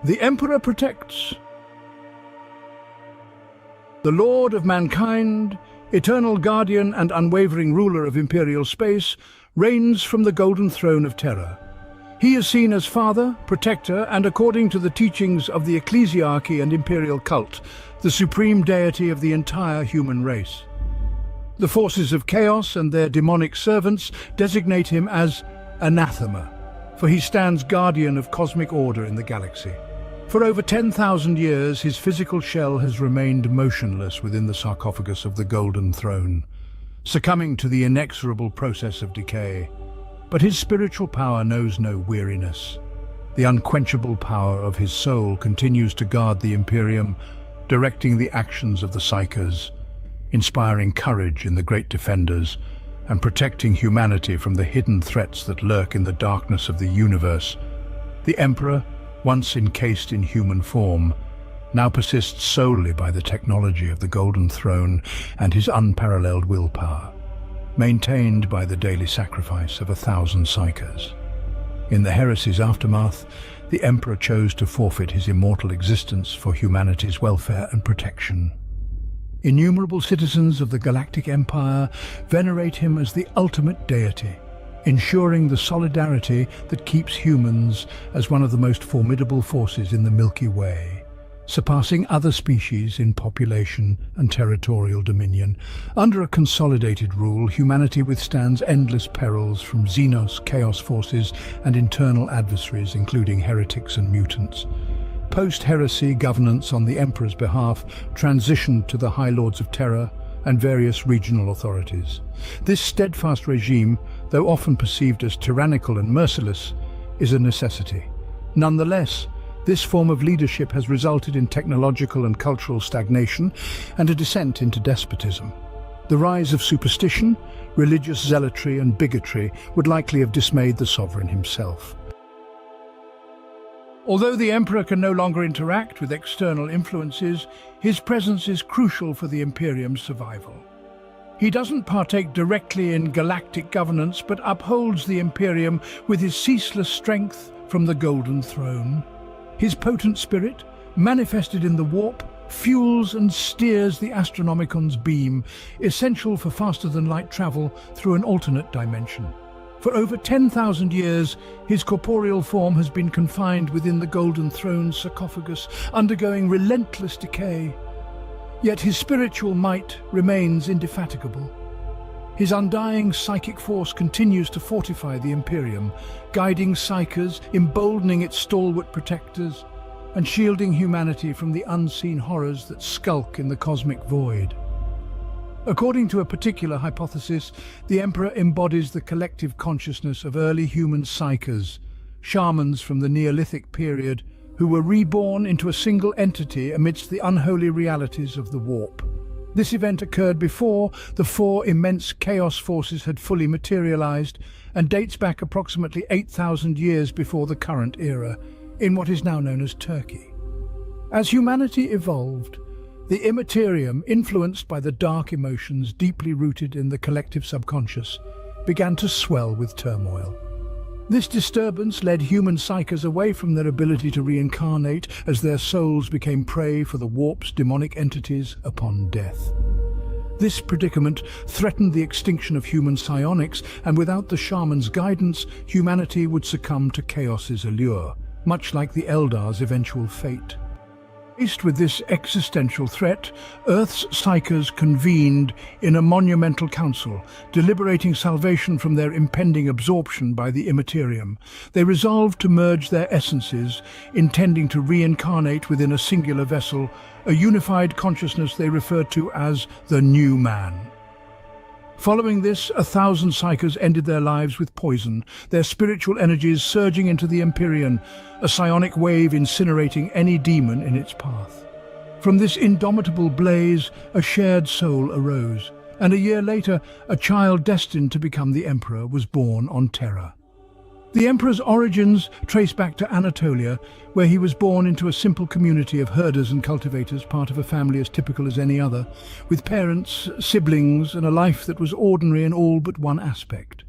The Emperor protects. The Lord of mankind, eternal guardian and unwavering ruler of imperial space, reigns from the golden throne of terror. He is seen as father, protector, and according to the teachings of the ecclesiarchy and imperial cult, the supreme deity of the entire human race. The forces of chaos and their demonic servants designate him as anathema, for he stands guardian of cosmic order in the galaxy. For over 10,000 years, his physical shell has remained motionless within the sarcophagus of the Golden Throne, succumbing to the inexorable process of decay. But his spiritual power knows no weariness. The unquenchable power of his soul continues to guard the Imperium, directing the actions of the Psychers, inspiring courage in the Great Defenders, and protecting humanity from the hidden threats that lurk in the darkness of the universe. The Emperor, once encased in human form, now persists solely by the technology of the Golden Throne and his unparalleled willpower, maintained by the daily sacrifice of 1,000 Psychers. In the heresy's aftermath, the Emperor chose to forfeit his immortal existence for humanity's welfare and protection. Innumerable citizens of the Galactic Empire venerate him as the ultimate deity, ensuring the solidarity that keeps humans as one of the most formidable forces in the Milky Way, surpassing other species in population and territorial dominion. Under a consolidated rule, humanity withstands endless perils from Xenos chaos forces and internal adversaries, including heretics and mutants. Post-heresy governance on the Emperor's behalf transitioned to the High Lords of Terror and various regional authorities. This steadfast regime, though often perceived as tyrannical and merciless, is a necessity. Nonetheless, this form of leadership has resulted in technological and cultural stagnation and a descent into despotism. The rise of superstition, religious zealotry and bigotry would likely have dismayed the sovereign himself. Although the Emperor can no longer interact with external influences, his presence is crucial for the Imperium's survival. He doesn't partake directly in galactic governance, but upholds the Imperium with his ceaseless strength from the Golden Throne. His potent spirit, manifested in the warp, fuels and steers the Astronomicon's beam, essential for faster-than-light travel through an alternate dimension. For over 10,000 years, his corporeal form has been confined within the Golden Throne's sarcophagus, undergoing relentless decay. Yet his spiritual might remains indefatigable. His undying psychic force continues to fortify the Imperium, guiding Psychers, emboldening its stalwart protectors, and shielding humanity from the unseen horrors that skulk in the cosmic void. According to a particular hypothesis, the Emperor embodies the collective consciousness of early human Psychers, shamans from the Neolithic period, who were reborn into a single entity amidst the unholy realities of the warp. This event occurred before the four immense chaos forces had fully materialized and dates back approximately 8,000 years before the current era, in what is now known as Turkey. As humanity evolved, the Immaterium, influenced by the dark emotions deeply rooted in the collective subconscious, began to swell with turmoil. This disturbance led human Psychers away from their ability to reincarnate as their souls became prey for the warp's demonic entities upon death. This predicament threatened the extinction of human psionics, and without the shaman's guidance, humanity would succumb to chaos's allure, much like the Eldar's eventual fate. Faced with this existential threat, Earth's Psychers convened in a monumental council, deliberating salvation from their impending absorption by the Immaterium. They resolved to merge their essences, intending to reincarnate within a singular vessel, a unified consciousness they referred to as the New Man. Following this, 1,000 Psychers ended their lives with poison, their spiritual energies surging into the Empyrean, a psionic wave incinerating any demon in its path. From this indomitable blaze, a shared soul arose, and a year later, a child destined to become the Emperor was born on Terra. The Emperor's origins trace back to Anatolia, where he was born into a simple community of herders and cultivators, part of a family as typical as any other, with parents, siblings, and a life that was ordinary in all but one aspect.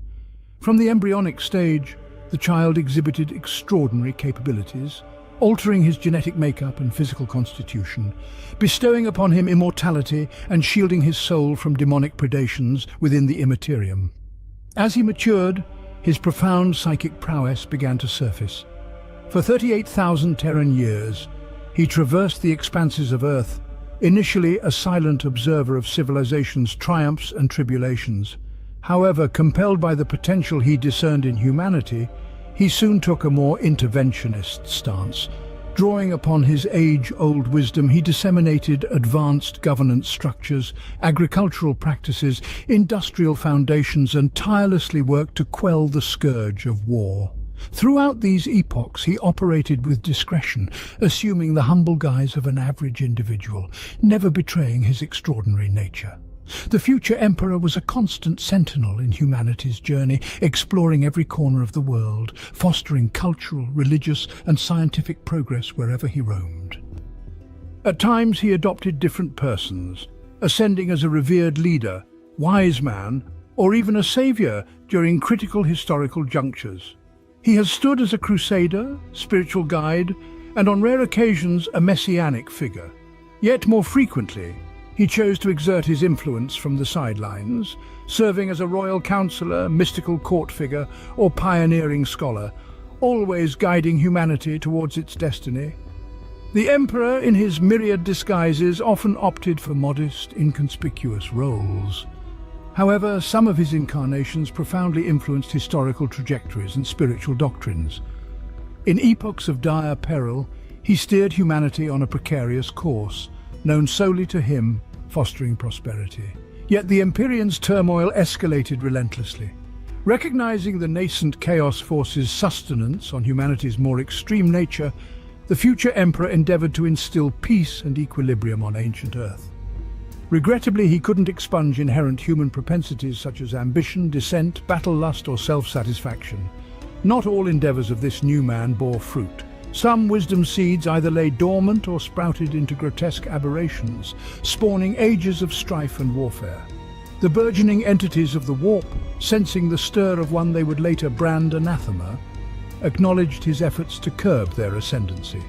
From the embryonic stage, the child exhibited extraordinary capabilities, altering his genetic makeup and physical constitution, bestowing upon him immortality and shielding his soul from demonic predations within the immaterium. As he matured, his profound psychic prowess began to surface. For 38,000 Terran years, he traversed the expanses of Earth, initially a silent observer of civilization's triumphs and tribulations. However, compelled by the potential he discerned in humanity, he soon took a more interventionist stance. Drawing upon his age-old wisdom, he disseminated advanced governance structures, agricultural practices, industrial foundations, and tirelessly worked to quell the scourge of war. Throughout these epochs, he operated with discretion, assuming the humble guise of an average individual, never betraying his extraordinary nature. The future emperor was a constant sentinel in humanity's journey, exploring every corner of the world, fostering cultural, religious, and scientific progress wherever he roamed. At times he adopted different persons, ascending as a revered leader, wise man, or even a savior during critical historical junctures. He has stood as a crusader, spiritual guide, and on rare occasions a messianic figure. Yet more frequently, he chose to exert his influence from the sidelines, serving as a royal counselor, mystical court figure, or pioneering scholar, always guiding humanity towards its destiny. The emperor, in his myriad disguises, often opted for modest, inconspicuous roles. However, some of his incarnations profoundly influenced historical trajectories and spiritual doctrines. In epochs of dire peril, he steered humanity on a precarious course, known solely to him, fostering prosperity. Yet the Empyrean's turmoil escalated relentlessly. Recognizing the nascent chaos force's sustenance on humanity's more extreme nature, the future emperor endeavored to instill peace and equilibrium on ancient Earth. Regrettably, he couldn't expunge inherent human propensities such as ambition, dissent, battle lust, or self-satisfaction. Not all endeavors of this new man bore fruit. Some wisdom seeds either lay dormant or sprouted into grotesque aberrations, spawning ages of strife and warfare. The burgeoning entities of the warp, sensing the stir of one they would later brand anathema, acknowledged his efforts to curb their ascendancy.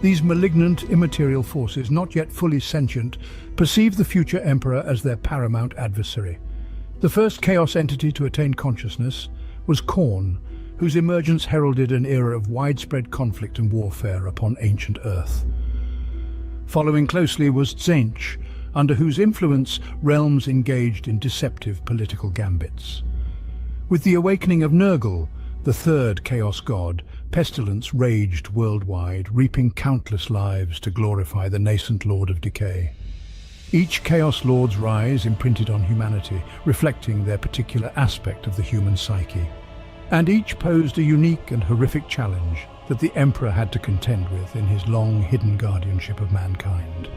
These malignant, immaterial forces, not yet fully sentient, perceived the future emperor as their paramount adversary. The first chaos entity to attain consciousness was Khorne, whose emergence heralded an era of widespread conflict and warfare upon ancient Earth. Following closely was Tzeentch, under whose influence realms engaged in deceptive political gambits. With the awakening of Nurgle, the third Chaos God, pestilence raged worldwide, reaping countless lives to glorify the nascent Lord of Decay. Each Chaos Lord's rise imprinted on humanity, reflecting their particular aspect of the human psyche. And each posed a unique and horrific challenge that the Emperor had to contend with in his long-hidden guardianship of mankind.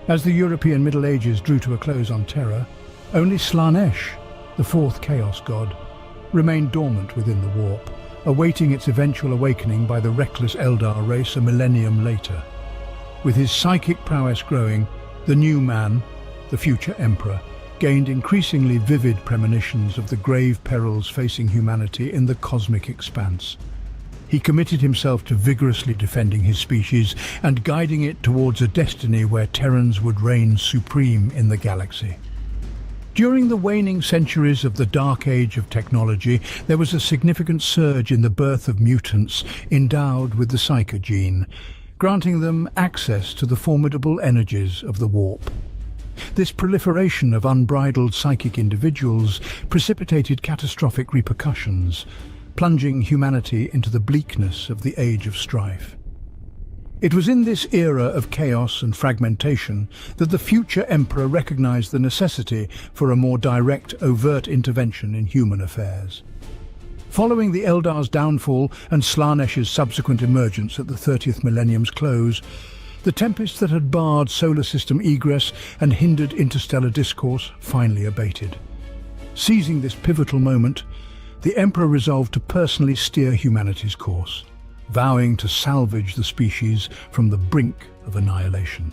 As the European Middle Ages drew to a close on Terra, only Slaanesh, the fourth Chaos God, remained dormant within the warp, awaiting its eventual awakening by the reckless Eldar race a millennium later. With his psychic prowess growing, the new man, the future Emperor, gained increasingly vivid premonitions of the grave perils facing humanity in the cosmic expanse. He committed himself to vigorously defending his species and guiding it towards a destiny where Terrans would reign supreme in the galaxy. During the waning centuries of the Dark Age of technology, there was a significant surge in the birth of mutants endowed with the Psyker gene, granting them access to the formidable energies of the warp. This proliferation of unbridled psychic individuals precipitated catastrophic repercussions, plunging humanity into the bleakness of the Age of Strife. It was in this era of chaos and fragmentation that the future Emperor recognized the necessity for a more direct, overt intervention in human affairs. Following the Eldar's downfall and Slaanesh's subsequent emergence at the 30th millennium's close, the tempests that had barred solar system egress and hindered interstellar discourse finally abated. Seizing this pivotal moment, the Emperor resolved to personally steer humanity's course, vowing to salvage the species from the brink of annihilation.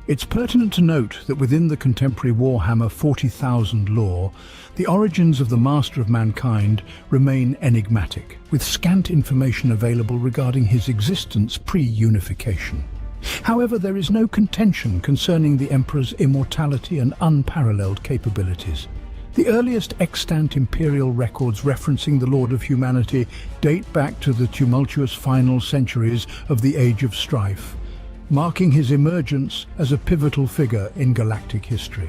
It's pertinent to note that within the contemporary Warhammer 40,000 lore, the origins of the Master of Mankind remain enigmatic, with scant information available regarding his existence pre-unification. However, there is no contention concerning the Emperor's immortality and unparalleled capabilities. The earliest extant imperial records referencing the Lord of Humanity date back to the tumultuous final centuries of the Age of Strife, marking his emergence as a pivotal figure in galactic history.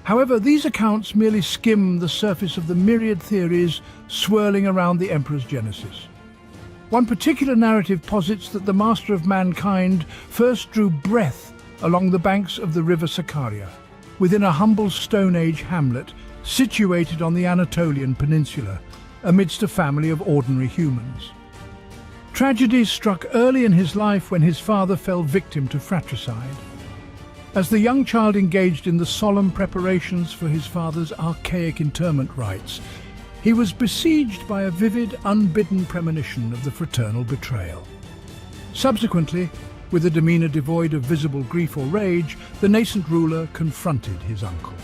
However, these accounts merely skim the surface of the myriad theories swirling around the Emperor's genesis. One particular narrative posits that the Master of Mankind first drew breath along the banks of the river Sakarya, within a humble Stone Age hamlet situated on the Anatolian peninsula, amidst a family of ordinary humans. Tragedy struck early in his life when his father fell victim to fratricide. As the young child engaged in the solemn preparations for his father's archaic interment rites, he was besieged by a vivid, unbidden premonition of the fraternal betrayal. Subsequently, with a demeanor devoid of visible grief or rage, the nascent ruler confronted his uncle.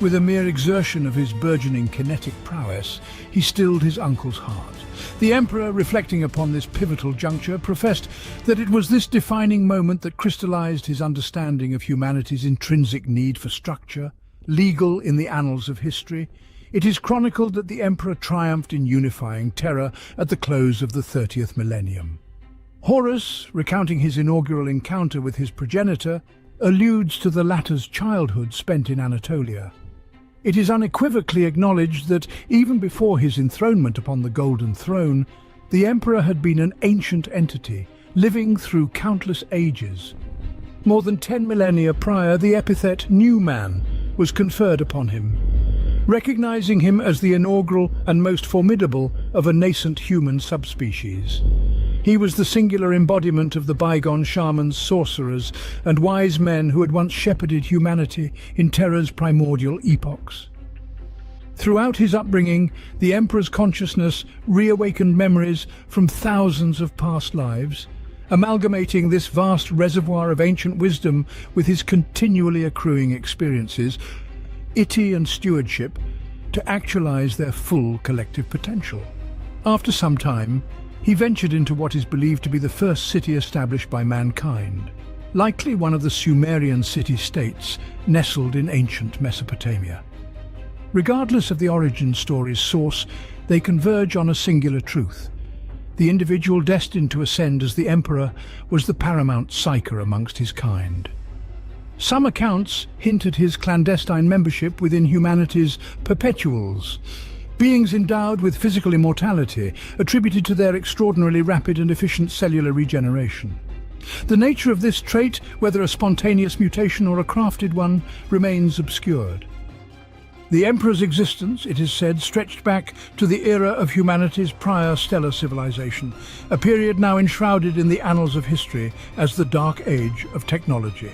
With a mere exertion of his burgeoning kinetic prowess, he stilled his uncle's heart. The Emperor, reflecting upon this pivotal juncture, professed that it was this defining moment that crystallized his understanding of humanity's intrinsic need for structure, legal in the annals of history. It is chronicled that the Emperor triumphed in unifying terror at the close of the 30th millennium. Horus, recounting his inaugural encounter with his progenitor, alludes to the latter's childhood spent in Anatolia. It is unequivocally acknowledged that, even before his enthronement upon the Golden Throne, the Emperor had been an ancient entity, living through countless ages. More than 10 millennia prior, the epithet New Man was conferred upon him, recognizing him as the inaugural and most formidable of a nascent human subspecies. He was the singular embodiment of the bygone shamans, sorcerers, and wise men who had once shepherded humanity in terror's primordial epochs. Throughout his upbringing, the Emperor's consciousness reawakened memories from thousands of past lives, amalgamating this vast reservoir of ancient wisdom with his continually accruing experiences, ity and stewardship, to actualize their full collective potential. After some time, he ventured into what is believed to be the first city established by mankind, likely one of the Sumerian city-states nestled in ancient Mesopotamia. Regardless of the origin story's source, they converge on a singular truth. The individual destined to ascend as the Emperor was the paramount psyker amongst his kind. Some accounts hint at his clandestine membership within humanity's perpetuals, beings endowed with physical immortality, attributed to their extraordinarily rapid and efficient cellular regeneration. The nature of this trait, whether a spontaneous mutation or a crafted one, remains obscured. The Emperor's existence, it is said, stretched back to the era of humanity's prior stellar civilization, a period now enshrouded in the annals of history as the Dark Age of technology.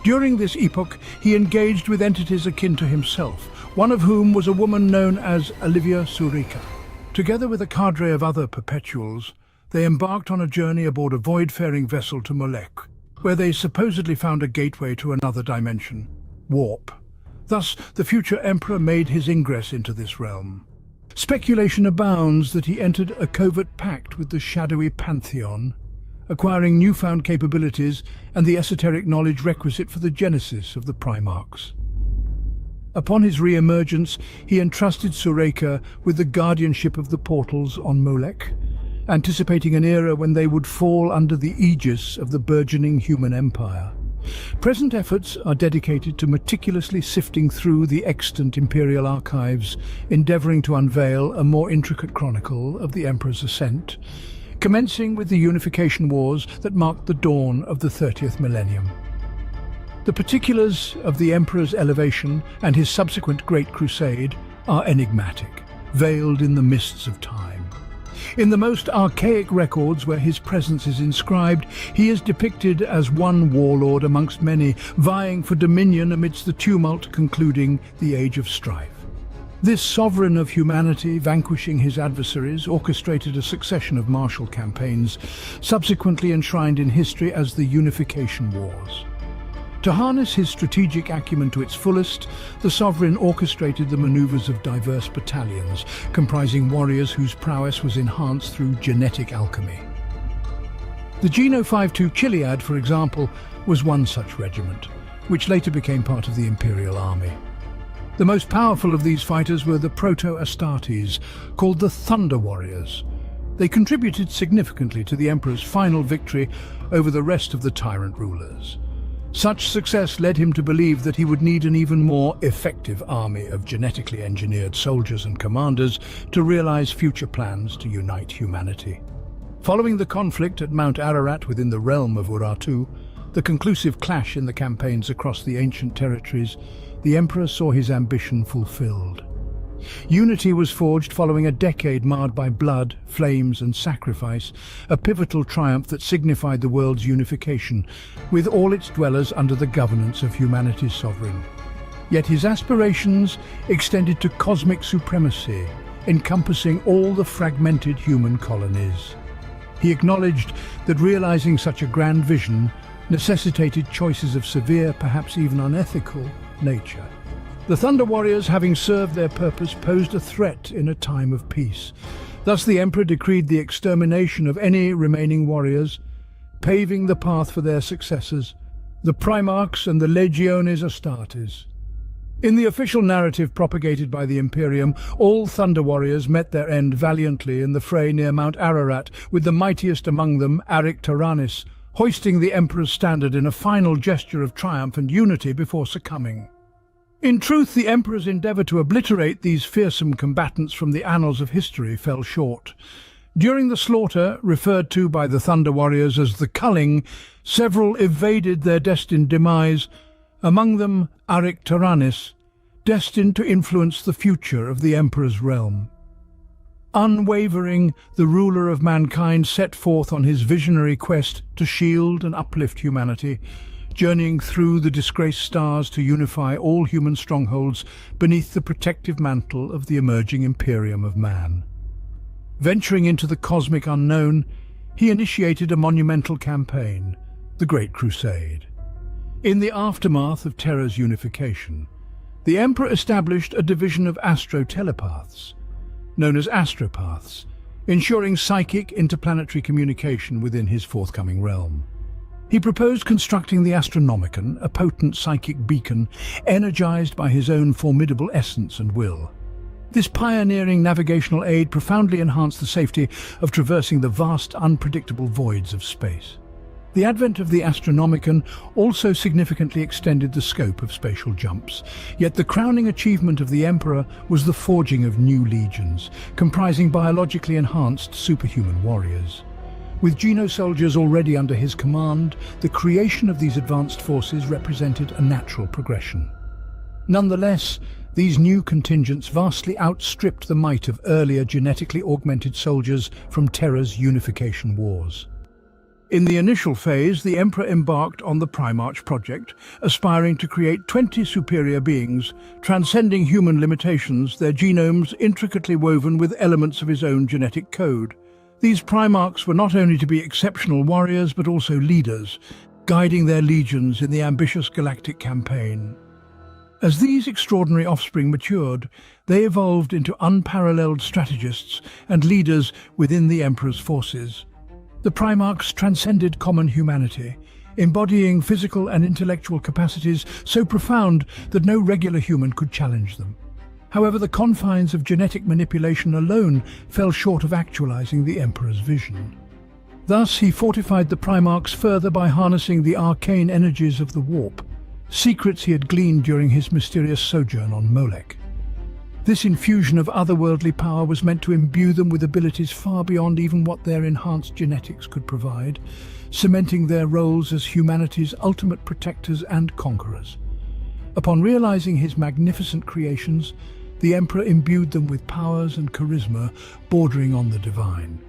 During this epoch, he engaged with entities akin to himself, one of whom was a woman known as Olivia Surika. Together with a cadre of other perpetuals, they embarked on a journey aboard a void-faring vessel to Molech, where they supposedly found a gateway to another dimension, warp. Thus, the future Emperor made his ingress into this realm. Speculation abounds that he entered a covert pact with the shadowy Pantheon, acquiring newfound capabilities and the esoteric knowledge requisite for the genesis of the Primarchs. Upon his re-emergence, he entrusted Sureka with the guardianship of the portals on Molech, anticipating an era when they would fall under the aegis of the burgeoning human empire. Present efforts are dedicated to meticulously sifting through the extant imperial archives, endeavoring to unveil a more intricate chronicle of the Emperor's ascent, commencing with the unification wars that marked the dawn of the 30th millennium. The particulars of the Emperor's elevation and his subsequent Great Crusade are enigmatic, veiled in the mists of time. In the most archaic records where his presence is inscribed, he is depicted as one warlord amongst many, vying for dominion amidst the tumult concluding the Age of Strife. This sovereign of humanity, vanquishing his adversaries, orchestrated a succession of martial campaigns, subsequently enshrined in history as the Unification Wars. To harness his strategic acumen to its fullest, the sovereign orchestrated the maneuvers of diverse battalions, comprising warriors whose prowess was enhanced through genetic alchemy. The Geno 5-2 Chiliad, for example, was one such regiment, which later became part of the Imperial Army. The most powerful of these fighters were the Proto-Astartes, called the Thunder Warriors. They contributed significantly to the Emperor's final victory over the rest of the tyrant rulers. Such success led him to believe that he would need an even more effective army of genetically engineered soldiers and commanders to realize future plans to unite humanity. Following the conflict at Mount Ararat within the realm of Urartu, the conclusive clash in the campaigns across the ancient territories, the Emperor saw his ambition fulfilled. Unity was forged following a decade marred by blood, flames and sacrifice, a pivotal triumph that signified the world's unification, with all its dwellers under the governance of humanity's sovereign. Yet his aspirations extended to cosmic supremacy, encompassing all the fragmented human colonies. He acknowledged that realizing such a grand vision necessitated choices of severe, perhaps even unethical, nature. The Thunder Warriors, having served their purpose, posed a threat in a time of peace. Thus the Emperor decreed the extermination of any remaining warriors, paving the path for their successors, the Primarchs and the Legiones Astartes. In the official narrative propagated by the Imperium, all Thunder Warriors met their end valiantly in the fray near Mount Ararat, with the mightiest among them, Arictaranis, hoisting the Emperor's standard in a final gesture of triumph and unity before succumbing. In truth, the Emperor's endeavour to obliterate these fearsome combatants from the annals of history fell short. During the slaughter, referred to by the Thunder Warriors as the culling, several evaded their destined demise, among them Arictaranis, destined to influence the future of the Emperor's realm. Unwavering, the ruler of mankind set forth on his visionary quest to shield and uplift humanity, journeying through the disgraced stars to unify all human strongholds beneath the protective mantle of the emerging Imperium of Man. Venturing into the cosmic unknown, he initiated a monumental campaign, the Great Crusade. In the aftermath of Terra's unification, the Emperor established a division of astro-telepaths, known as astropaths, ensuring psychic interplanetary communication within his forthcoming realm. He proposed constructing the Astronomicon, a potent psychic beacon energized by his own formidable essence and will. This pioneering navigational aid profoundly enhanced the safety of traversing the vast, unpredictable voids of space. The advent of the Astronomicon also significantly extended the scope of spatial jumps, yet the crowning achievement of the Emperor was the forging of new legions, comprising biologically enhanced superhuman warriors. With Geno soldiers already under his command, the creation of these advanced forces represented a natural progression. Nonetheless, these new contingents vastly outstripped the might of earlier genetically augmented soldiers from Terra's unification wars. In the initial phase, the Emperor embarked on the Primarch project, aspiring to create 20 superior beings, transcending human limitations, their genomes intricately woven with elements of his own genetic code. These Primarchs were not only to be exceptional warriors, but also leaders, guiding their legions in the ambitious galactic campaign. As these extraordinary offspring matured, they evolved into unparalleled strategists and leaders within the Emperor's forces. The Primarchs transcended common humanity, embodying physical and intellectual capacities so profound that no regular human could challenge them. However, the confines of genetic manipulation alone fell short of actualizing the Emperor's vision. Thus, he fortified the Primarchs further by harnessing the arcane energies of the warp, secrets he had gleaned during his mysterious sojourn on Molech. This infusion of otherworldly power was meant to imbue them with abilities far beyond even what their enhanced genetics could provide, cementing their roles as humanity's ultimate protectors and conquerors. Upon realizing his magnificent creations, the Emperor imbued them with powers and charisma bordering on the divine.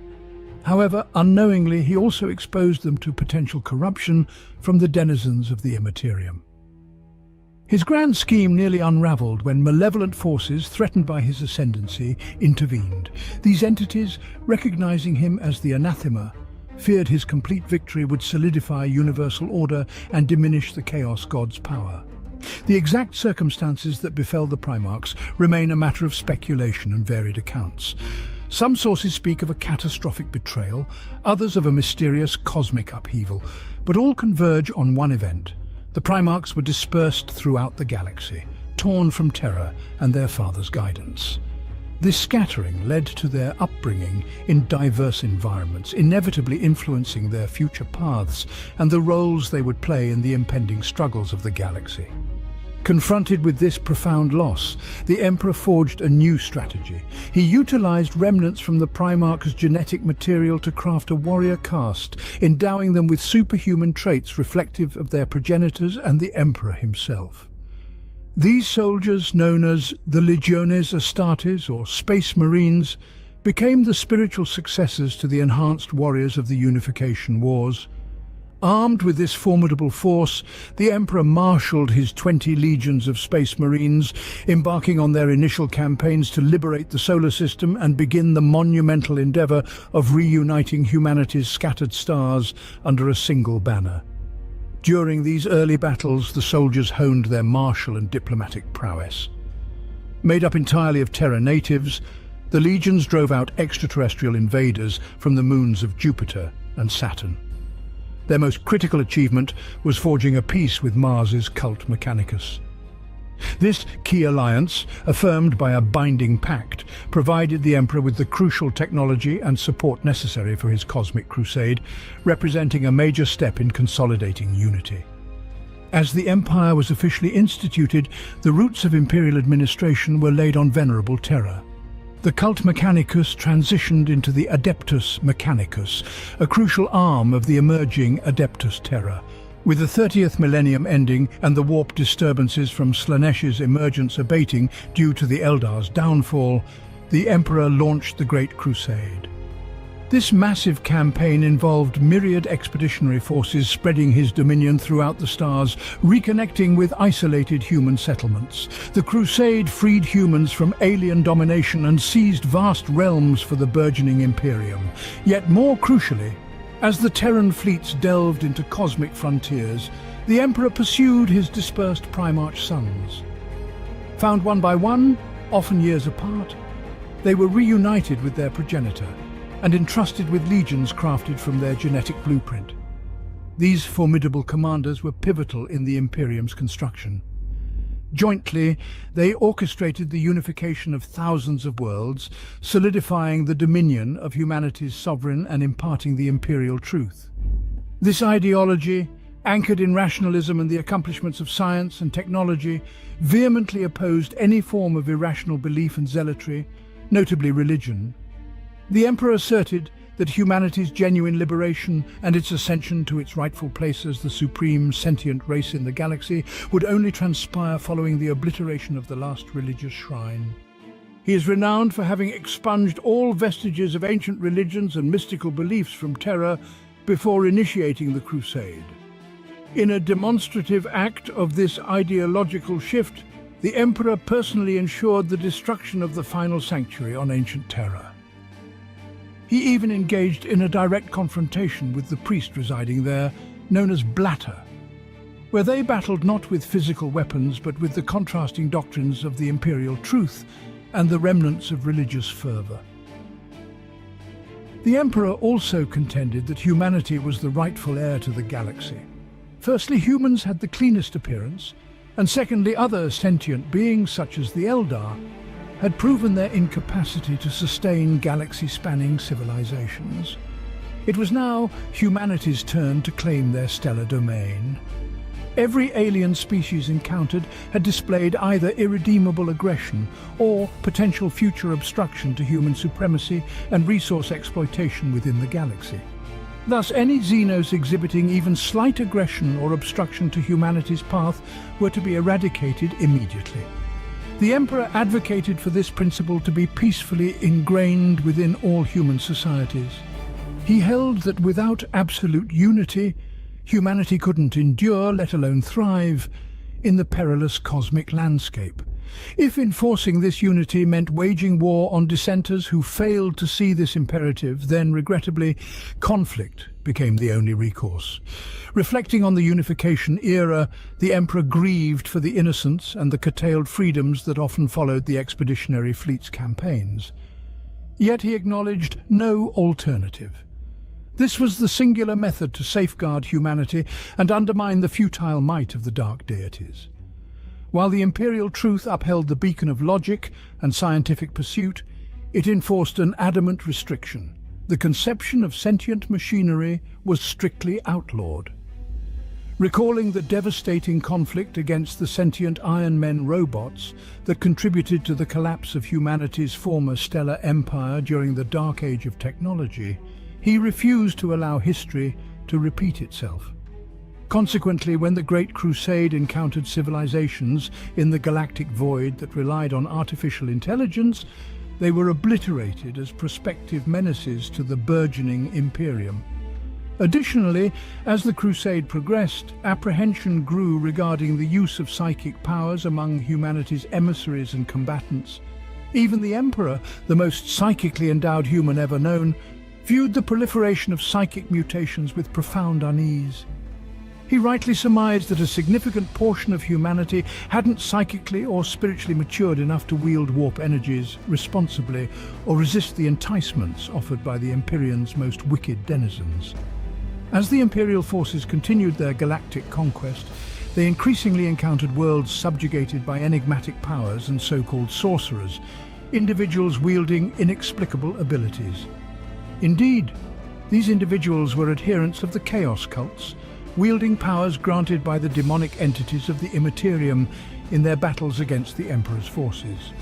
However, unknowingly, he also exposed them to potential corruption from the denizens of the Immaterium. His grand scheme nearly unraveled when malevolent forces, threatened by his ascendancy, intervened. These entities, recognizing him as the anathema, feared his complete victory would solidify universal order and diminish the Chaos God's power. The exact circumstances that befell the Primarchs remain a matter of speculation and varied accounts. Some sources speak of a catastrophic betrayal, others of a mysterious cosmic upheaval, but all converge on one event. The Primarchs were dispersed throughout the galaxy, torn from Terra and their father's guidance. This scattering led to their upbringing in diverse environments, inevitably influencing their future paths and the roles they would play in the impending struggles of the galaxy. Confronted with this profound loss, the Emperor forged a new strategy. He utilized remnants from the Primarch's genetic material to craft a warrior caste, endowing them with superhuman traits reflective of their progenitors and the Emperor himself. These soldiers, known as the Legiones Astartes or Space Marines, became the spiritual successors to the enhanced warriors of the Unification Wars. Armed with this formidable force, the Emperor marshaled his 20 legions of Space Marines, embarking on their initial campaigns to liberate the solar system and begin the monumental endeavor of reuniting humanity's scattered stars under a single banner. During these early battles, the soldiers honed their martial and diplomatic prowess. Made up entirely of Terra natives, the legions drove out extraterrestrial invaders from the moons of Jupiter and Saturn. Their most critical achievement was forging a peace with Mars's cult Mechanicus. This key alliance, affirmed by a binding pact, provided the Emperor with the crucial technology and support necessary for his cosmic crusade, representing a major step in consolidating unity. As the Empire was officially instituted, the roots of imperial administration were laid on venerable Terra. The cult Mechanicus transitioned into the Adeptus Mechanicus, a crucial arm of the emerging Adeptus Terra. With the 30th millennium ending and the warp disturbances from Slaaneish's emergence abating due to the Eldar's downfall, the Emperor launched the Great Crusade. This massive campaign involved myriad expeditionary forces spreading his dominion throughout the stars, reconnecting with isolated human settlements. The crusade freed humans from alien domination and seized vast realms for the burgeoning Imperium. Yet more crucially, as the Terran fleets delved into cosmic frontiers, the Emperor pursued his dispersed Primarch sons. Found one by one, often years apart, they were reunited with their progenitor and entrusted with legions crafted from their genetic blueprint. These formidable commanders were pivotal in the Imperium's construction. Jointly, they orchestrated the unification of thousands of worlds, solidifying the dominion of humanity's sovereign and imparting the imperial truth. This ideology, anchored in rationalism and the accomplishments of science and technology, vehemently opposed any form of irrational belief and zealotry, notably religion. The Emperor asserted that humanity's genuine liberation and its ascension to its rightful place as the supreme sentient race in the galaxy would only transpire following the obliteration of the last religious shrine. He is renowned for having expunged all vestiges of ancient religions and mystical beliefs from Terra before initiating the crusade. In a demonstrative act of this ideological shift, the Emperor personally ensured the destruction of the final sanctuary on ancient Terra. He even engaged in a direct confrontation with the priest residing there, known as Blatter, where they battled not with physical weapons but with the contrasting doctrines of the imperial truth and the remnants of religious fervor. The Emperor also contended that humanity was the rightful heir to the galaxy. Firstly, humans had the cleanest appearance, and secondly, other sentient beings such as the Eldar had proven their incapacity to sustain galaxy-spanning civilizations. It was now humanity's turn to claim their stellar domain. Every alien species encountered had displayed either irredeemable aggression or potential future obstruction to human supremacy and resource exploitation within the galaxy. Thus, any Xenos exhibiting even slight aggression or obstruction to humanity's path were to be eradicated immediately. The Emperor advocated for this principle to be peacefully ingrained within all human societies. He held that without absolute unity, humanity couldn't endure, let alone thrive. in the perilous cosmic landscape. If enforcing this unity meant waging war on dissenters who failed to see this imperative, then, regrettably, conflict became the only recourse. Reflecting on the unification era, the emperor grieved for the innocence and the curtailed freedoms that often followed the expeditionary fleet's campaigns. Yet he acknowledged no alternative. This was the singular method to safeguard humanity and undermine the futile might of the dark deities. While the imperial truth upheld the beacon of logic and scientific pursuit, it enforced an adamant restriction. The conception of sentient machinery was strictly outlawed. Recalling the devastating conflict against the sentient Iron Men robots that contributed to the collapse of humanity's former stellar empire during the Dark Age of technology, he refused to allow history to repeat itself. Consequently, when the Great Crusade encountered civilizations in the galactic void that relied on artificial intelligence, they were obliterated as prospective menaces to the burgeoning Imperium. Additionally, as the Crusade progressed, apprehension grew regarding the use of psychic powers among humanity's emissaries and combatants. Even the Emperor, the most psychically endowed human ever known, viewed the proliferation of psychic mutations with profound unease. He rightly surmised that a significant portion of humanity hadn't psychically or spiritually matured enough to wield warp energies responsibly or resist the enticements offered by the Empyrean's most wicked denizens. As the Imperial forces continued their galactic conquest, they increasingly encountered worlds subjugated by enigmatic powers and so-called sorcerers, individuals wielding inexplicable abilities. Indeed, these individuals were adherents of the Chaos cults, wielding powers granted by the demonic entities of the Immaterium in their battles against the Emperor's forces.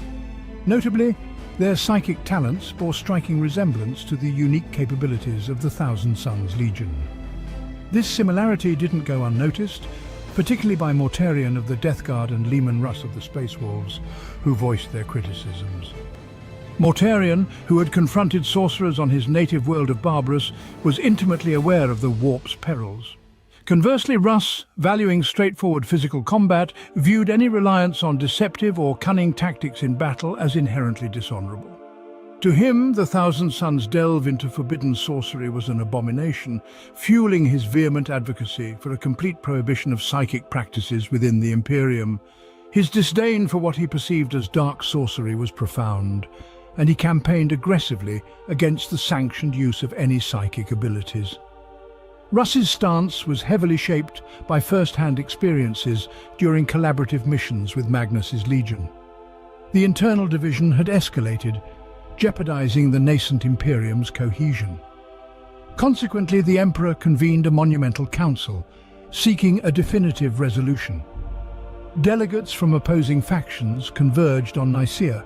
Notably, their psychic talents bore striking resemblance to the unique capabilities of the Thousand Sons Legion. This similarity didn't go unnoticed, particularly by Mortarion of the Death Guard and Leman Russ of the Space Wolves, who voiced their criticisms. Mortarion, who had confronted sorcerers on his native world of Barbarous, was intimately aware of the warp's perils. Conversely, Russ, valuing straightforward physical combat, viewed any reliance on deceptive or cunning tactics in battle as inherently dishonorable. To him, the Thousand Sons' delve into forbidden sorcery was an abomination, fueling his vehement advocacy for a complete prohibition of psychic practices within the Imperium. His disdain for what he perceived as dark sorcery was profound, and he campaigned aggressively against the sanctioned use of any psychic abilities. Russ's stance was heavily shaped by first-hand experiences during collaborative missions with Magnus's Legion. The internal division had escalated, jeopardizing the nascent Imperium's cohesion. Consequently, the Emperor convened a monumental council, seeking a definitive resolution. Delegates from opposing factions converged on Nicaea,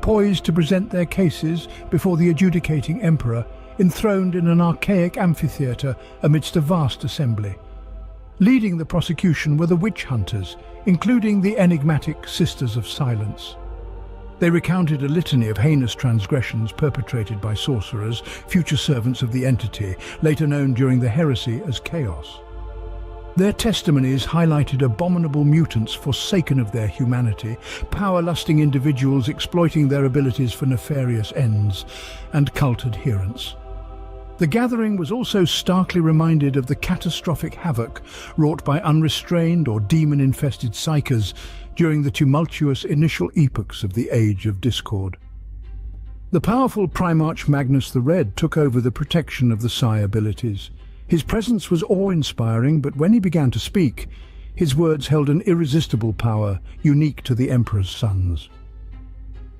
poised to present their cases before the adjudicating Emperor, enthroned in an archaic amphitheatre amidst a vast assembly. Leading the prosecution were the witch hunters, including the enigmatic Sisters of Silence. They recounted a litany of heinous transgressions perpetrated by sorcerers, future servants of the entity, later known during the heresy as Chaos. Their testimonies highlighted abominable mutants forsaken of their humanity, power-lusting individuals exploiting their abilities for nefarious ends, and cult adherents. The gathering was also starkly reminded of the catastrophic havoc wrought by unrestrained or demon-infested psychers during the tumultuous initial epochs of the Age of Discord. The powerful Primarch Magnus the Red took over the protection of the Psi abilities. His presence was awe-inspiring, but when he began to speak, his words held an irresistible power unique to the Emperor's sons.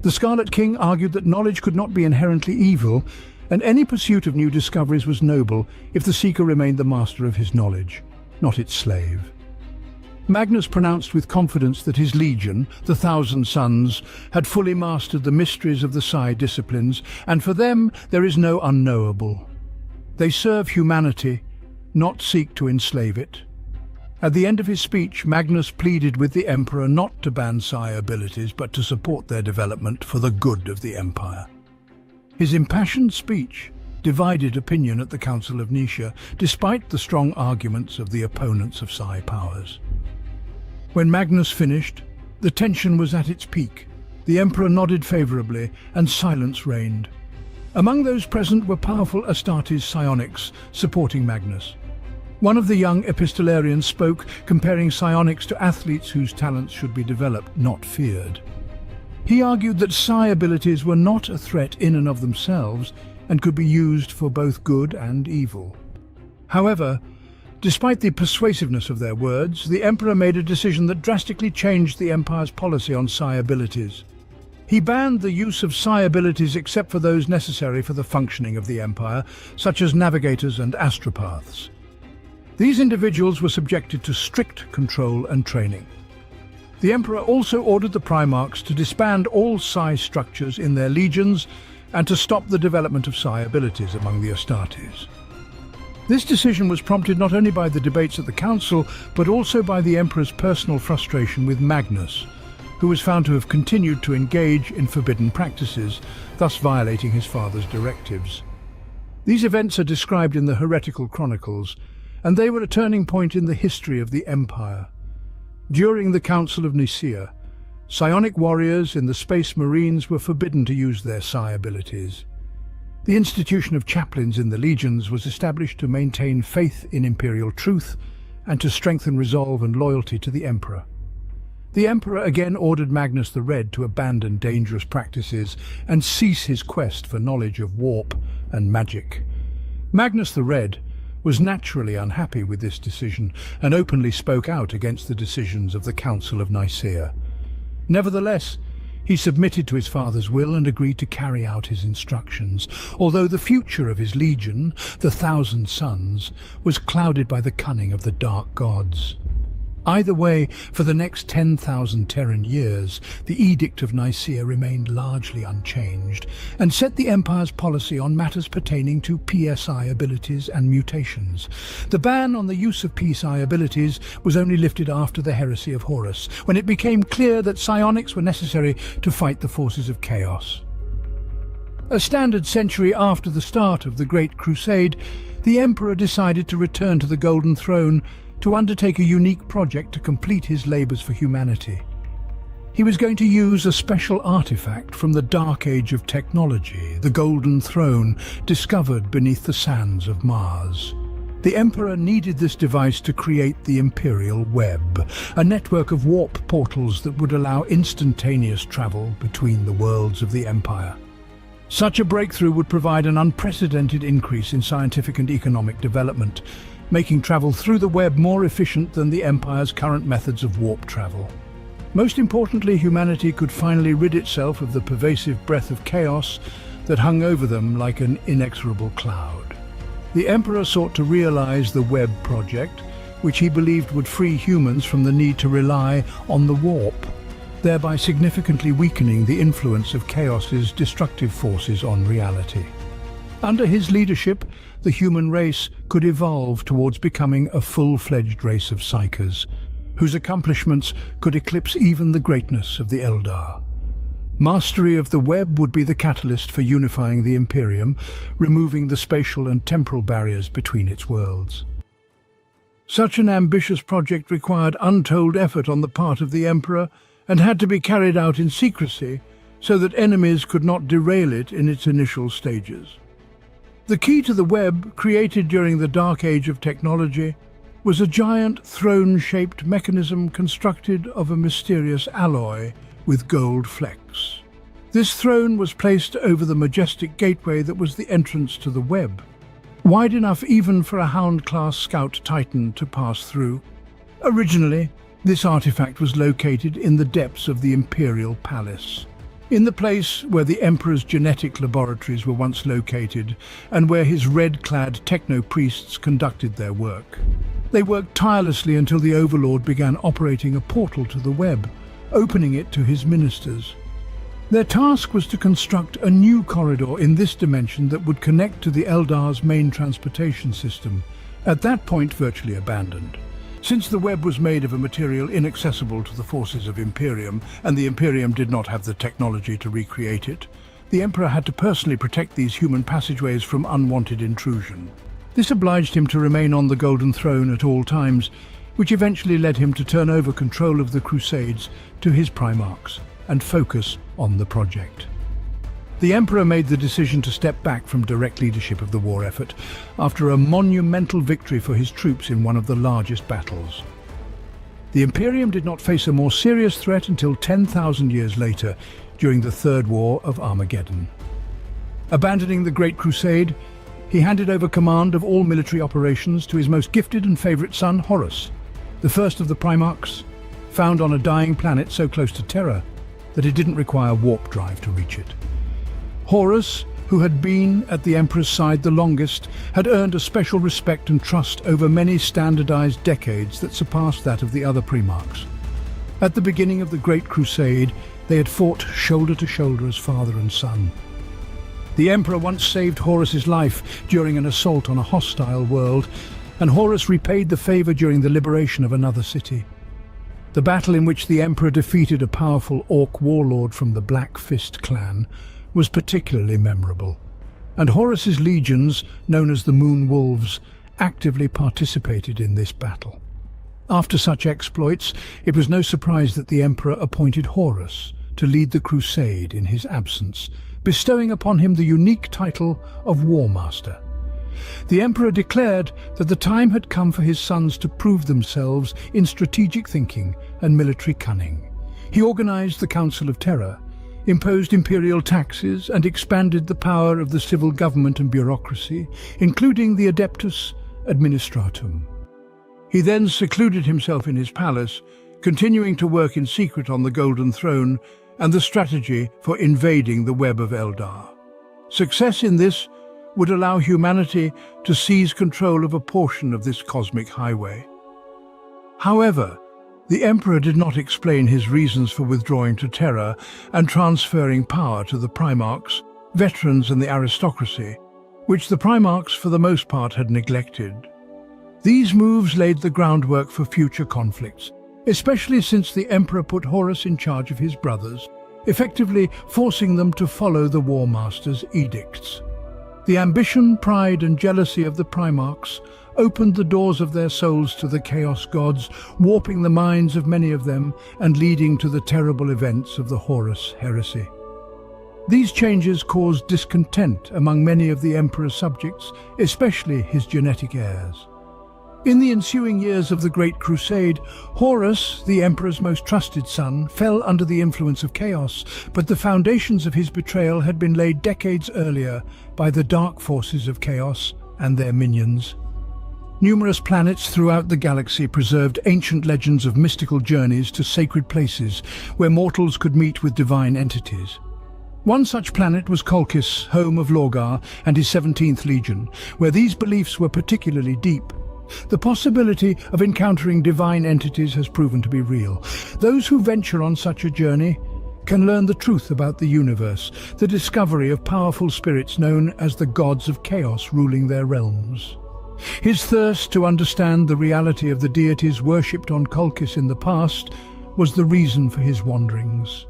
The Scarlet King argued that knowledge could not be inherently evil, and any pursuit of new discoveries was noble if the seeker remained the master of his knowledge, not its slave. Magnus pronounced with confidence that his legion, the Thousand Sons, had fully mastered the mysteries of the Psi disciplines, and for them there is no unknowable. They serve humanity, not seek to enslave it. At the end of his speech, Magnus pleaded with the Emperor not to ban Psi abilities, but to support their development for the good of the Empire. His impassioned speech divided opinion at the Council of Nicaea, despite the strong arguments of the opponents of Psi powers. When Magnus finished, the tension was at its peak. The Emperor nodded favorably, and silence reigned. Among those present were powerful Astartes psionics supporting Magnus. One of the young epistolarians spoke, comparing psionics to athletes whose talents should be developed, not feared. He argued that psi abilities were not a threat in and of themselves and could be used for both good and evil. However, despite the persuasiveness of their words, the Emperor made a decision that drastically changed the Empire's policy on psi abilities. He banned the use of psi abilities except for those necessary for the functioning of the Empire, such as navigators and astropaths. These individuals were subjected to strict control and training. The Emperor also ordered the Primarchs to disband all psi structures in their legions and to stop the development of psi abilities among the Astartes. This decision was prompted not only by the debates at the Council, but also by the Emperor's personal frustration with Magnus, who was found to have continued to engage in forbidden practices, thus violating his father's directives. These events are described in the heretical chronicles, and they were a turning point in the history of the Empire. During the Council of Nicaea, psionic warriors in the Space Marines were forbidden to use their psi abilities. The institution of chaplains in the legions was established to maintain faith in imperial truth and to strengthen resolve and loyalty to the Emperor. The Emperor again ordered Magnus the Red to abandon dangerous practices and cease his quest for knowledge of warp and magic. Magnus the Red was naturally unhappy with this decision and openly spoke out against the decisions of the Council of Nicaea. Nevertheless, he submitted to his father's will and agreed to carry out his instructions, although the future of his legion, the Thousand Sons, was clouded by the cunning of the dark gods. Either way, for the next 10,000 Terran years, the Edict of Nicaea remained largely unchanged and set the Empire's policy on matters pertaining to PSI abilities and mutations. The ban on the use of PSI abilities was only lifted after the heresy of Horus, when it became clear that psionics were necessary to fight the forces of chaos. A standard century after the start of the Great Crusade, the Emperor decided to return to the Golden Throne to undertake a unique project to complete his labors for humanity. He was going to use a special artifact from the Dark Age of technology, the Golden Throne, discovered beneath the sands of Mars. The Emperor needed this device to create the Imperial Web, a network of warp portals that would allow instantaneous travel between the worlds of the Empire. Such a breakthrough would provide an unprecedented increase in scientific and economic development, making travel through the web more efficient than the Empire's current methods of warp travel. Most importantly, humanity could finally rid itself of the pervasive breath of chaos that hung over them like an inexorable cloud. The Emperor sought to realize the Web project, which he believed would free humans from the need to rely on the warp, thereby significantly weakening the influence of chaos's destructive forces on reality. Under his leadership, the human race could evolve towards becoming a full-fledged race of psychers, whose accomplishments could eclipse even the greatness of the Eldar. Mastery of the web would be the catalyst for unifying the Imperium, removing the spatial and temporal barriers between its worlds. Such an ambitious project required untold effort on the part of the Emperor and had to be carried out in secrecy so that enemies could not derail it in its initial stages. The key to the web, created during the Dark Age of technology, was a giant throne-shaped mechanism constructed of a mysterious alloy with gold flecks. This throne was placed over the majestic gateway that was the entrance to the web, wide enough even for a Hound-class scout Titan to pass through. Originally, this artifact was located in the depths of the Imperial Palace, in the place where the Emperor's genetic laboratories were once located and where his red-clad techno-priests conducted their work. They worked tirelessly until the Overlord began operating a portal to the web, opening it to his ministers. Their task was to construct a new corridor in this dimension that would connect to the Eldar's main transportation system, at that point virtually abandoned. Since the web was made of a material inaccessible to the forces of Imperium, and the Imperium did not have the technology to recreate it, the Emperor had to personally protect these human passageways from unwanted intrusion. This obliged him to remain on the Golden Throne at all times, which eventually led him to turn over control of the Crusades to his primarchs and focus on the project. The emperor made the decision to step back from direct leadership of the war effort after a monumental victory for his troops in one of the largest battles. The Imperium did not face a more serious threat until 10,000 years later, during the Third War of Armageddon. Abandoning the Great Crusade, he handed over command of all military operations to his most gifted and favorite son, Horus, the first of the Primarchs, found on a dying planet so close to Terra that it didn't require warp drive to reach it. Horus, who had been at the Emperor's side the longest, had earned a special respect and trust over many standardized decades that surpassed that of the other Primarchs. At the beginning of the Great Crusade, they had fought shoulder to shoulder as father and son. The Emperor once saved Horus's life during an assault on a hostile world, and Horus repaid the favor during the liberation of another city. The battle in which the Emperor defeated a powerful orc warlord from the Black Fist clan was particularly memorable, and Horus's legions, known as the Moon Wolves, actively participated in this battle. After such exploits, it was no surprise that the Emperor appointed Horus to lead the crusade in his absence, bestowing upon him the unique title of War Master. The Emperor declared that the time had come for his sons to prove themselves in strategic thinking and military cunning. He organized the Council of Terra, imposed imperial taxes, and expanded the power of the civil government and bureaucracy, including the Adeptus Administratum. He then secluded himself in his palace, continuing to work in secret on the Golden Throne and the strategy for invading the web of Eldar. Success in this would allow humanity to seize control of a portion of this cosmic highway. However, the Emperor did not explain his reasons for withdrawing to Terra and transferring power to the Primarchs, veterans and the aristocracy, which the Primarchs for the most part had neglected. These moves laid the groundwork for future conflicts, especially since the Emperor put Horus in charge of his brothers, effectively forcing them to follow the War Master's edicts. The ambition, pride and jealousy of the Primarchs opened the doors of their souls to the Chaos Gods, warping the minds of many of them and leading to the terrible events of the Horus heresy. These changes caused discontent among many of the Emperor's subjects, especially his genetic heirs. In the ensuing years of the Great Crusade, Horus, the Emperor's most trusted son, fell under the influence of chaos, but the foundations of his betrayal had been laid decades earlier by the dark forces of chaos and their minions. Numerous planets throughout the galaxy preserved ancient legends of mystical journeys to sacred places where mortals could meet with divine entities. One such planet was Colchis, home of Lorgar and his 17th Legion, where these beliefs were particularly deep. The possibility of encountering divine entities has proven to be real. Those who venture on such a journey can learn the truth about the universe, the discovery of powerful spirits known as the gods of chaos ruling their realms. His thirst to understand the reality of the deities worshipped on Colchis in the past was the reason for his wanderings.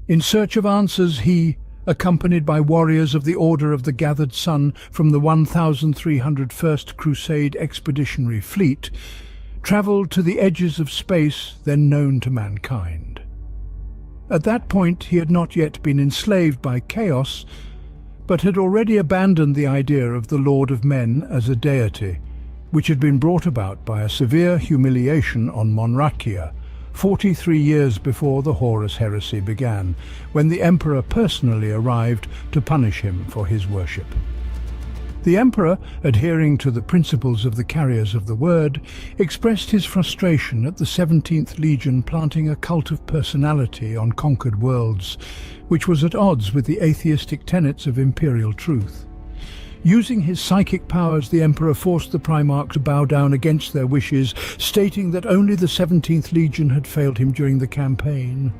In search of answers, he, accompanied by warriors of the Order of the Gathered Sun from the 1301st Crusade Expeditionary Fleet, travelled to the edges of space then known to mankind. At that point, he had not yet been enslaved by chaos, but had already abandoned the idea of the Lord of Men as a deity, which had been brought about by a severe humiliation on Monrakia, 43 years before the Horus heresy began, when the Emperor personally arrived to punish him for his worship. The Emperor, adhering to the principles of the Carriers of the Word, expressed his frustration at the 17th Legion planting a cult of personality on conquered worlds, which was at odds with the atheistic tenets of imperial truth. Using his psychic powers, the Emperor forced the Primarchs to bow down against their wishes, stating that only the 17th Legion had failed him during the campaign.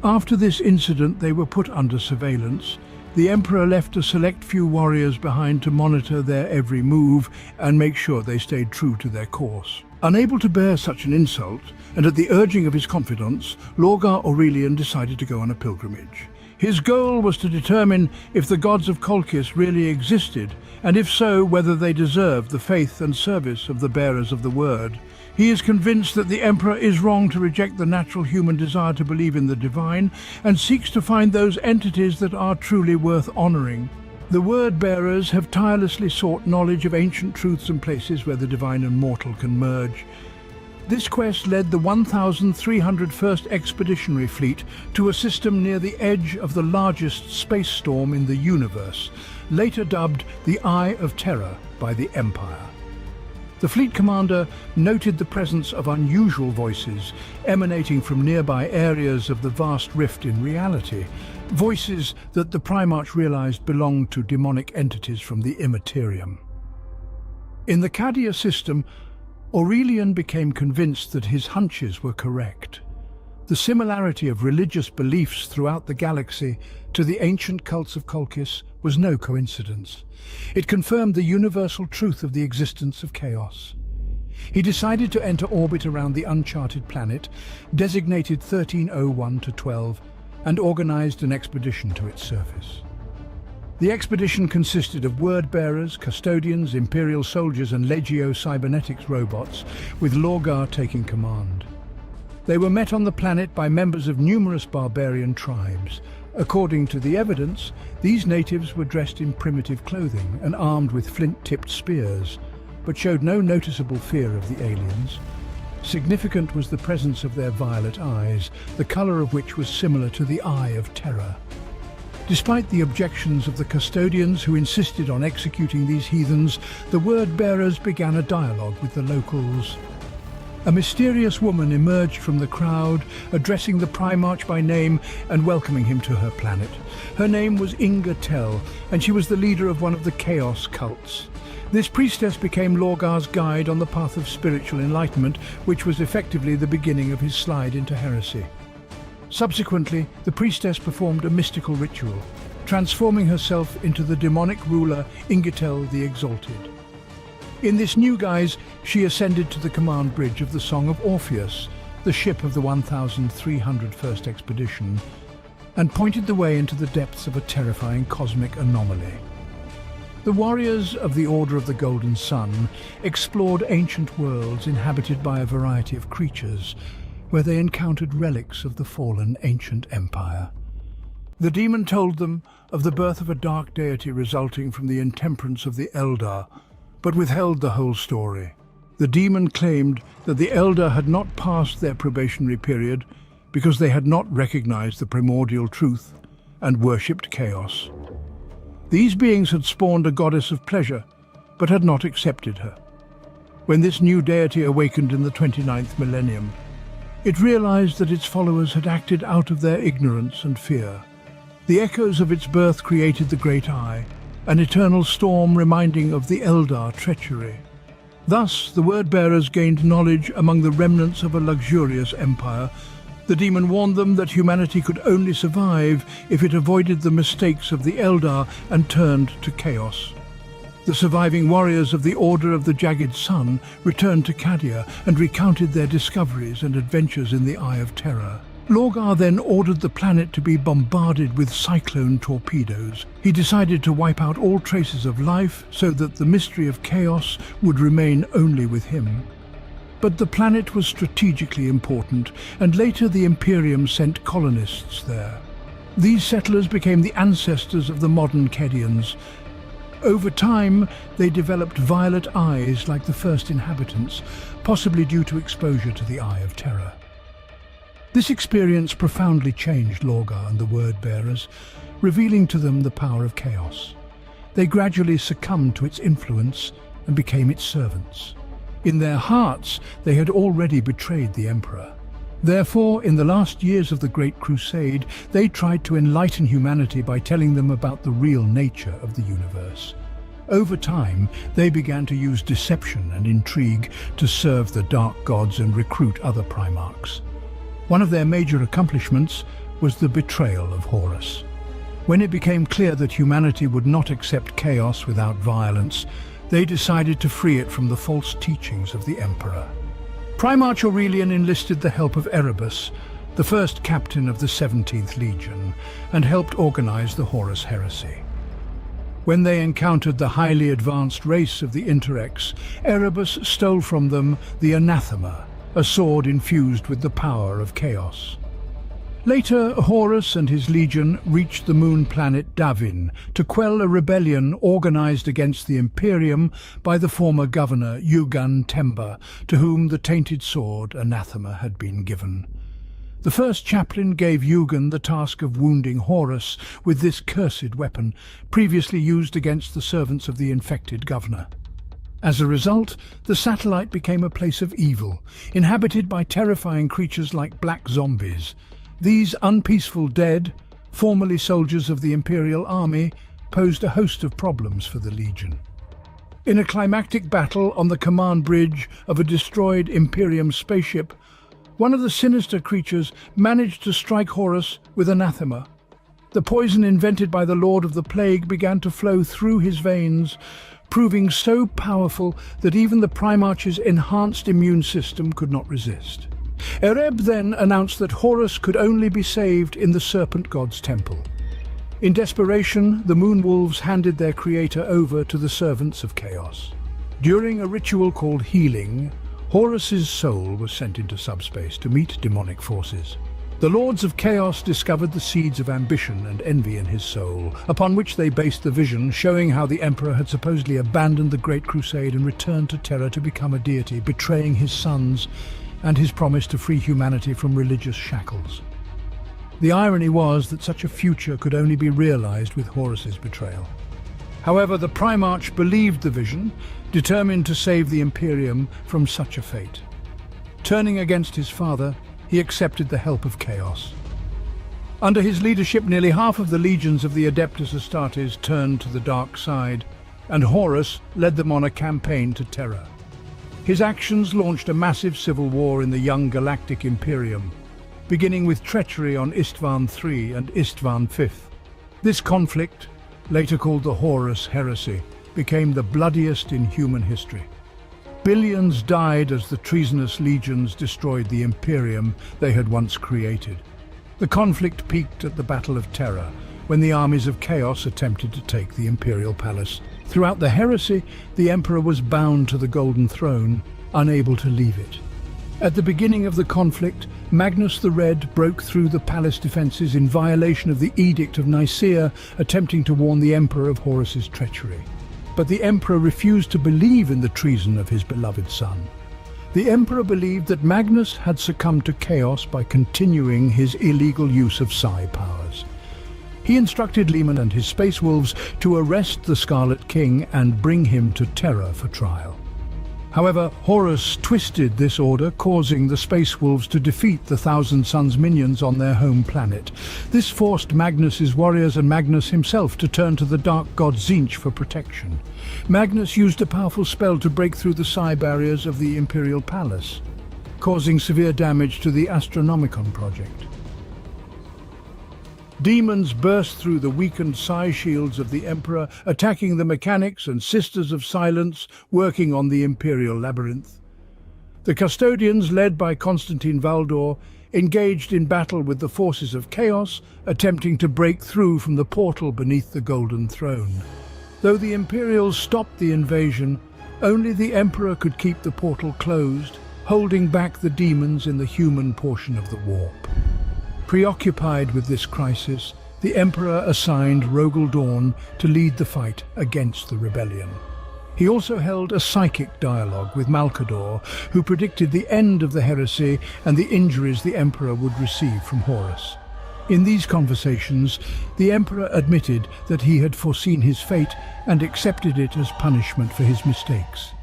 After this incident, they were put under surveillance. The Emperor left a select few warriors behind to monitor their every move and make sure they stayed true to their course. Unable to bear such an insult, and at the urging of his confidants, Lorgar Aurelian decided to go on a pilgrimage. His goal was to determine if the gods of Colchis really existed, and if so, whether they deserved the faith and service of the bearers of the word. He is convinced that the Emperor is wrong to reject the natural human desire to believe in the divine and seeks to find those entities that are truly worth honoring. The word-bearers have tirelessly sought knowledge of ancient truths and places where the divine and mortal can merge. This quest led the 1,301st Expeditionary Fleet to a system near the edge of the largest space storm in the universe, later dubbed the Eye of Terror by the Empire. The fleet commander noted the presence of unusual voices emanating from nearby areas of the vast rift in reality, voices that the Primarch realized belonged to demonic entities from the Immaterium. In the Cadia system, Aurelian became convinced that his hunches were correct. The similarity of religious beliefs throughout the galaxy to the ancient cults of Colchis was no coincidence. It confirmed the universal truth of the existence of chaos. He decided to enter orbit around the uncharted planet, designated 1301-12, and organized an expedition to its surface. The expedition consisted of word-bearers, custodians, Imperial soldiers and Legio cybernetics robots, with Lorgar taking command. They were met on the planet by members of numerous barbarian tribes. According to the evidence, these natives were dressed in primitive clothing and armed with flint-tipped spears, but showed no noticeable fear of the aliens. Significant was the presence of their violet eyes, the color of which was similar to the Eye of Terror. Despite the objections of the custodians who insisted on executing these heathens, the word-bearers began a dialogue with the locals. A mysterious woman emerged from the crowd, addressing the Primarch by name and welcoming him to her planet. Her name was Inga Tell, and she was the leader of one of the Chaos cults. This priestess became Lorgar's guide on the path of spiritual enlightenment, which was effectively the beginning of his slide into heresy. Subsequently, the priestess performed a mystical ritual, transforming herself into the demonic ruler Ingitel the Exalted. In this new guise, she ascended to the command bridge of the Song of Orpheus, the ship of the 1,301st Expedition, and pointed the way into the depths of a terrifying cosmic anomaly. The warriors of the Order of the Golden Sun explored ancient worlds inhabited by a variety of creatures, where they encountered relics of the fallen ancient empire. The demon told them of the birth of a dark deity resulting from the intemperance of the Eldar, but withheld the whole story. The demon claimed that the Eldar had not passed their probationary period because they had not recognized the primordial truth and worshipped chaos. These beings had spawned a goddess of pleasure, but had not accepted her. When this new deity awakened in the 29th millennium, it realized that its followers had acted out of their ignorance and fear. The echoes of its birth created the Great Eye, an eternal storm reminding of the Eldar treachery. Thus, the word-bearers gained knowledge among the remnants of a luxurious empire. The demon warned them that humanity could only survive if it avoided the mistakes of the Eldar and turned to chaos. The surviving warriors of the Order of the Jagged Sun returned to Cadia and recounted their discoveries and adventures in the Eye of Terror. Lorgar then ordered the planet to be bombarded with cyclone torpedoes. He decided to wipe out all traces of life so that the mystery of chaos would remain only with him. But the planet was strategically important, and later the Imperium sent colonists there. These settlers became the ancestors of the modern Kedians. Over time, they developed violet eyes like the first inhabitants, possibly due to exposure to the Eye of Terror. This experience profoundly changed Lorgar and the word-bearers, revealing to them the power of chaos. They gradually succumbed to its influence and became its servants. In their hearts, they had already betrayed the Emperor. Therefore, in the last years of the Great Crusade, they tried to enlighten humanity by telling them about the real nature of the universe. Over time, they began to use deception and intrigue to serve the dark gods and recruit other Primarchs. One of their major accomplishments was the betrayal of Horus. When it became clear that humanity would not accept chaos without violence, they decided to free it from the false teachings of the Emperor. Primarch Aurelian enlisted the help of Erebus, the first captain of the 17th Legion, and helped organize the Horus heresy. When they encountered the highly advanced race of the Interrex, Erebus stole from them the anathema, a sword infused with the power of chaos. Later, Horus and his legion reached the moon planet Davin to quell a rebellion organized against the Imperium by the former governor Yugun Temba, to whom the tainted sword anathema had been given. The first chaplain gave Yugun the task of wounding Horus with this cursed weapon, previously used against the servants of the infected governor. As a result, the satellite became a place of evil, inhabited by terrifying creatures like black zombies. These unpeaceful dead, formerly soldiers of the Imperial army, posed a host of problems for the Legion. In a climactic battle on the command bridge of a destroyed Imperium spaceship, one of the sinister creatures managed to strike Horus with anathema. The poison invented by the Lord of the Plague began to flow through his veins, proving so powerful that even the Primarch's enhanced immune system could not resist. Ereb then announced that Horus could only be saved in the Serpent God's temple. In desperation, the Moon Wolves handed their creator over to the servants of chaos. During a ritual called healing, Horus's soul was sent into subspace to meet demonic forces. The Lords of Chaos discovered the seeds of ambition and envy in his soul, upon which they based the vision, showing how the Emperor had supposedly abandoned the Great Crusade and returned to Terra to become a deity, betraying his sons and his promise to free humanity from religious shackles. The irony was that such a future could only be realized with Horus's betrayal. However, the Primarch believed the vision, determined to save the Imperium from such a fate. Turning against his father, he accepted the help of chaos. Under his leadership, nearly half of the legions of the Adeptus Astartes turned to the dark side, and Horus led them on a campaign to Terra. His actions launched a massive civil war in the young galactic Imperium, beginning with treachery on Istvan III and Istvan V. This conflict, later called the Horus Heresy, became the bloodiest in human history. Billions died as the treasonous legions destroyed the Imperium they had once created. The conflict peaked at the Battle of Terra, when the armies of chaos attempted to take the Imperial Palace. Throughout the heresy, the Emperor was bound to the Golden Throne, unable to leave it. At the beginning of the conflict, Magnus the Red broke through the palace defences in violation of the Edict of Nicaea, attempting to warn the Emperor of Horus's treachery. But the Emperor refused to believe in the treason of his beloved son. The Emperor believed that Magnus had succumbed to chaos by continuing his illegal use of psi powers. He instructed Lehman and his Space Wolves to arrest the Scarlet King and bring him to Terra for trial. However, Horus twisted this order, causing the Space Wolves to defeat the Thousand Suns minions on their home planet. This forced Magnus's warriors and Magnus himself to turn to the dark god Tzeentch for protection. Magnus used a powerful spell to break through the psi barriers of the Imperial Palace, causing severe damage to the Astronomicon project. Demons burst through the weakened psi shields of the Emperor, attacking the mechanics and Sisters of Silence working on the Imperial Labyrinth. The Custodians, led by Constantine Valdor, engaged in battle with the forces of chaos, attempting to break through from the portal beneath the Golden Throne. Though the Imperials stopped the invasion, only the Emperor could keep the portal closed, holding back the demons in the human portion of the warp. Preoccupied with this crisis, the Emperor assigned Rogel Dawn to lead the fight against the rebellion. He also held a psychic dialogue with Malcador, who predicted the end of the heresy and the injuries the Emperor would receive from Horus. In these conversations, the Emperor admitted that he had foreseen his fate and accepted it as punishment for his mistakes.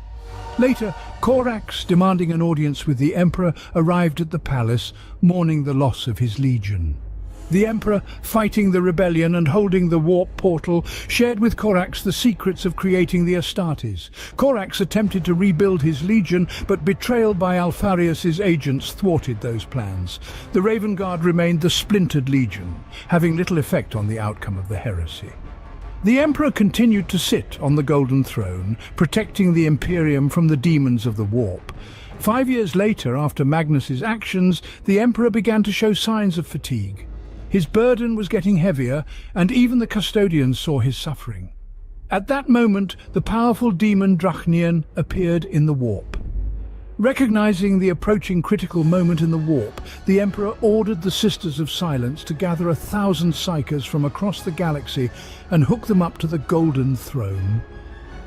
Later, Corax, demanding an audience with the Emperor, arrived at the palace, mourning the loss of his legion. The Emperor, fighting the rebellion and holding the warp portal, shared with Corax the secrets of creating the Astartes. Corax attempted to rebuild his legion, but betrayal by Alpharius's agents thwarted those plans. The Raven Guard remained the splintered legion, having little effect on the outcome of the heresy. The Emperor continued to sit on the Golden Throne, protecting the Imperium from the demons of the warp. 5 years later, after Magnus's actions, the Emperor began to show signs of fatigue. His burden was getting heavier, and even the Custodians saw his suffering. At that moment, the powerful demon Drachnian appeared in the warp. Recognizing the approaching critical moment in the warp, the Emperor ordered the Sisters of Silence to gather 1,000 psychers from across the galaxy and hook them up to the Golden Throne.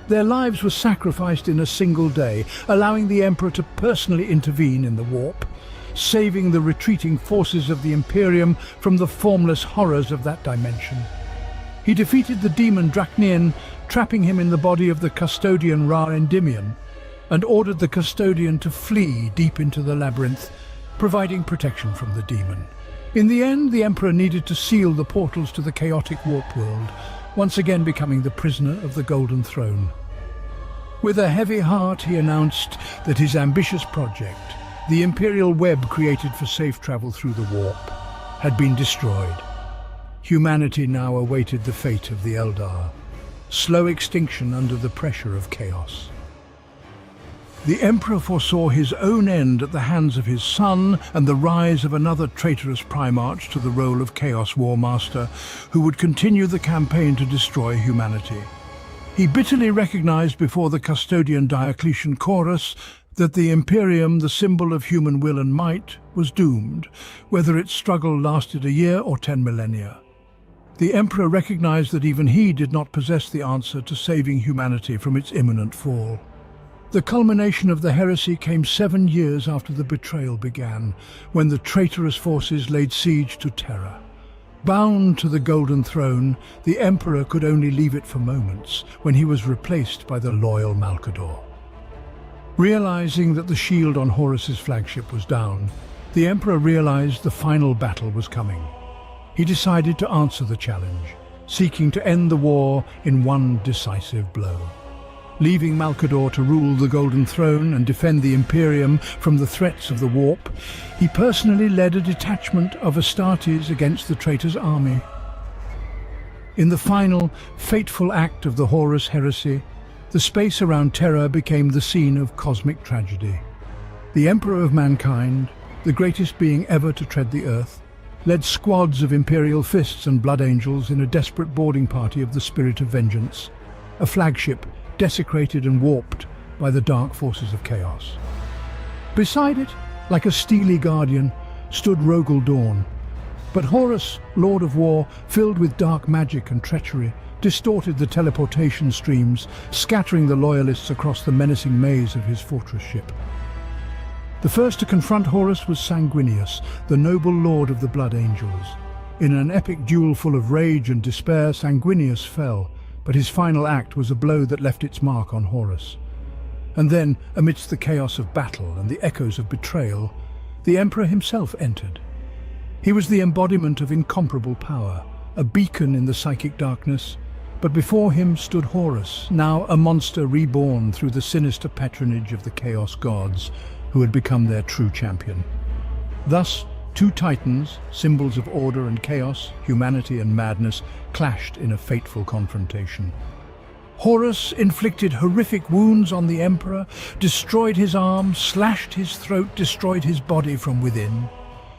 Their lives were sacrificed in a single day, allowing the Emperor to personally intervene in the warp, saving the retreating forces of the Imperium from the formless horrors of that dimension. He defeated the demon Drachnian, trapping him in the body of the custodian Ra Endymion, and ordered the custodian to flee deep into the labyrinth, providing protection from the demon. In the end, the Emperor needed to seal the portals to the chaotic warp world, once again becoming the prisoner of the Golden Throne. With a heavy heart, he announced that his ambitious project, the Imperial web created for safe travel through the warp, had been destroyed. Humanity now awaited the fate of the Eldar, slow extinction under the pressure of chaos. The Emperor foresaw his own end at the hands of his son and the rise of another traitorous Primarch to the role of Chaos War Master, who would continue the campaign to destroy humanity. He bitterly recognized before the custodian Diocletian Chorus that the Imperium, the symbol of human will and might, was doomed, whether its struggle lasted a year or 10 millennia. The Emperor recognized that even he did not possess the answer to saving humanity from its imminent fall. The culmination of the heresy came 7 years after the betrayal began, when the traitorous forces laid siege to Terra. Bound to the Golden Throne, the Emperor could only leave it for moments, when he was replaced by the loyal Malcador. Realizing that the shield on Horus's flagship was down, the Emperor realized the final battle was coming. He decided to answer the challenge, seeking to end the war in one decisive blow. Leaving Malcador to rule the Golden Throne and defend the Imperium from the threats of the warp, he personally led a detachment of Astartes against the traitor's army. In the final, fateful act of the Horus heresy, the space around Terra became the scene of cosmic tragedy. The Emperor of mankind, the greatest being ever to tread the earth, led squads of Imperial fists and blood angels in a desperate boarding party of the Spirit of Vengeance, a flagship desecrated and warped by the dark forces of chaos. Beside it, like a steely guardian, stood Rogel Dawn. But Horus, Lord of War, filled with dark magic and treachery, distorted the teleportation streams, scattering the loyalists across the menacing maze of his fortress ship. The first to confront Horus was Sanguinius, the noble lord of the Blood Angels. In an epic duel full of rage and despair, Sanguinius fell, but his final act was a blow that left its mark on Horus. And then, amidst the chaos of battle and the echoes of betrayal, the Emperor himself entered. He was the embodiment of incomparable power, a beacon in the psychic darkness, but before him stood Horus, now a monster reborn through the sinister patronage of the Chaos Gods, who had become their true champion. Thus, two titans, symbols of order and chaos, humanity and madness, clashed in a fateful confrontation. Horus inflicted horrific wounds on the Emperor, destroyed his arm, slashed his throat, destroyed his body from within.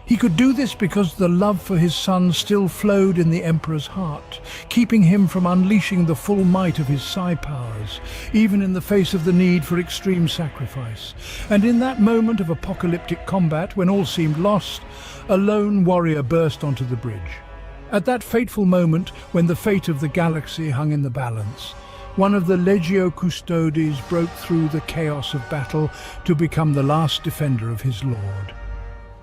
He could do this because the love for his son still flowed in the Emperor's heart, keeping him from unleashing the full might of his psi powers, even in the face of the need for extreme sacrifice. And in that moment of apocalyptic combat, when all seemed lost, a lone warrior burst onto the bridge. At that fateful moment, when the fate of the galaxy hung in the balance, one of the Legio Custodes broke through the chaos of battle to become the last defender of his lord.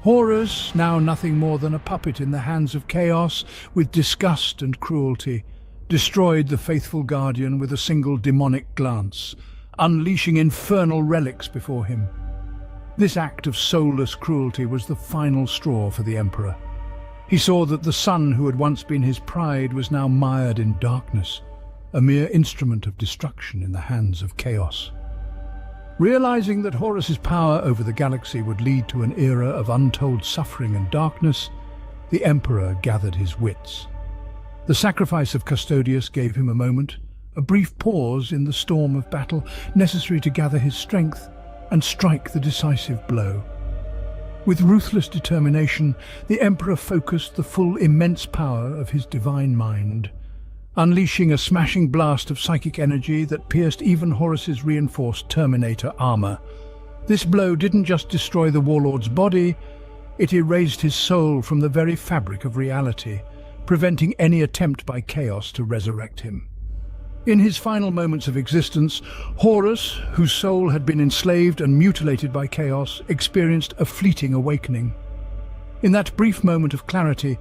Horus, now nothing more than a puppet in the hands of chaos, with disgust and cruelty, destroyed the faithful guardian with a single demonic glance, unleashing infernal relics before him. This act of soulless cruelty was the final straw for the Emperor. He saw that the son who had once been his pride was now mired in darkness, a mere instrument of destruction in the hands of chaos. Realizing that Horus's power over the galaxy would lead to an era of untold suffering and darkness, the Emperor gathered his wits. The sacrifice of Custodius gave him a moment, a brief pause in the storm of battle necessary to gather his strength and strike the decisive blow. With ruthless determination, the Emperor focused the full immense power of his divine mind. unleashing a smashing blast of psychic energy that pierced even Horus's reinforced Terminator armor. This blow didn't just destroy the warlord's body, it erased his soul from the very fabric of reality, preventing any attempt by Chaos to resurrect him. In his final moments of existence, Horus, whose soul had been enslaved and mutilated by Chaos, experienced a fleeting awakening. In that brief moment of clarity,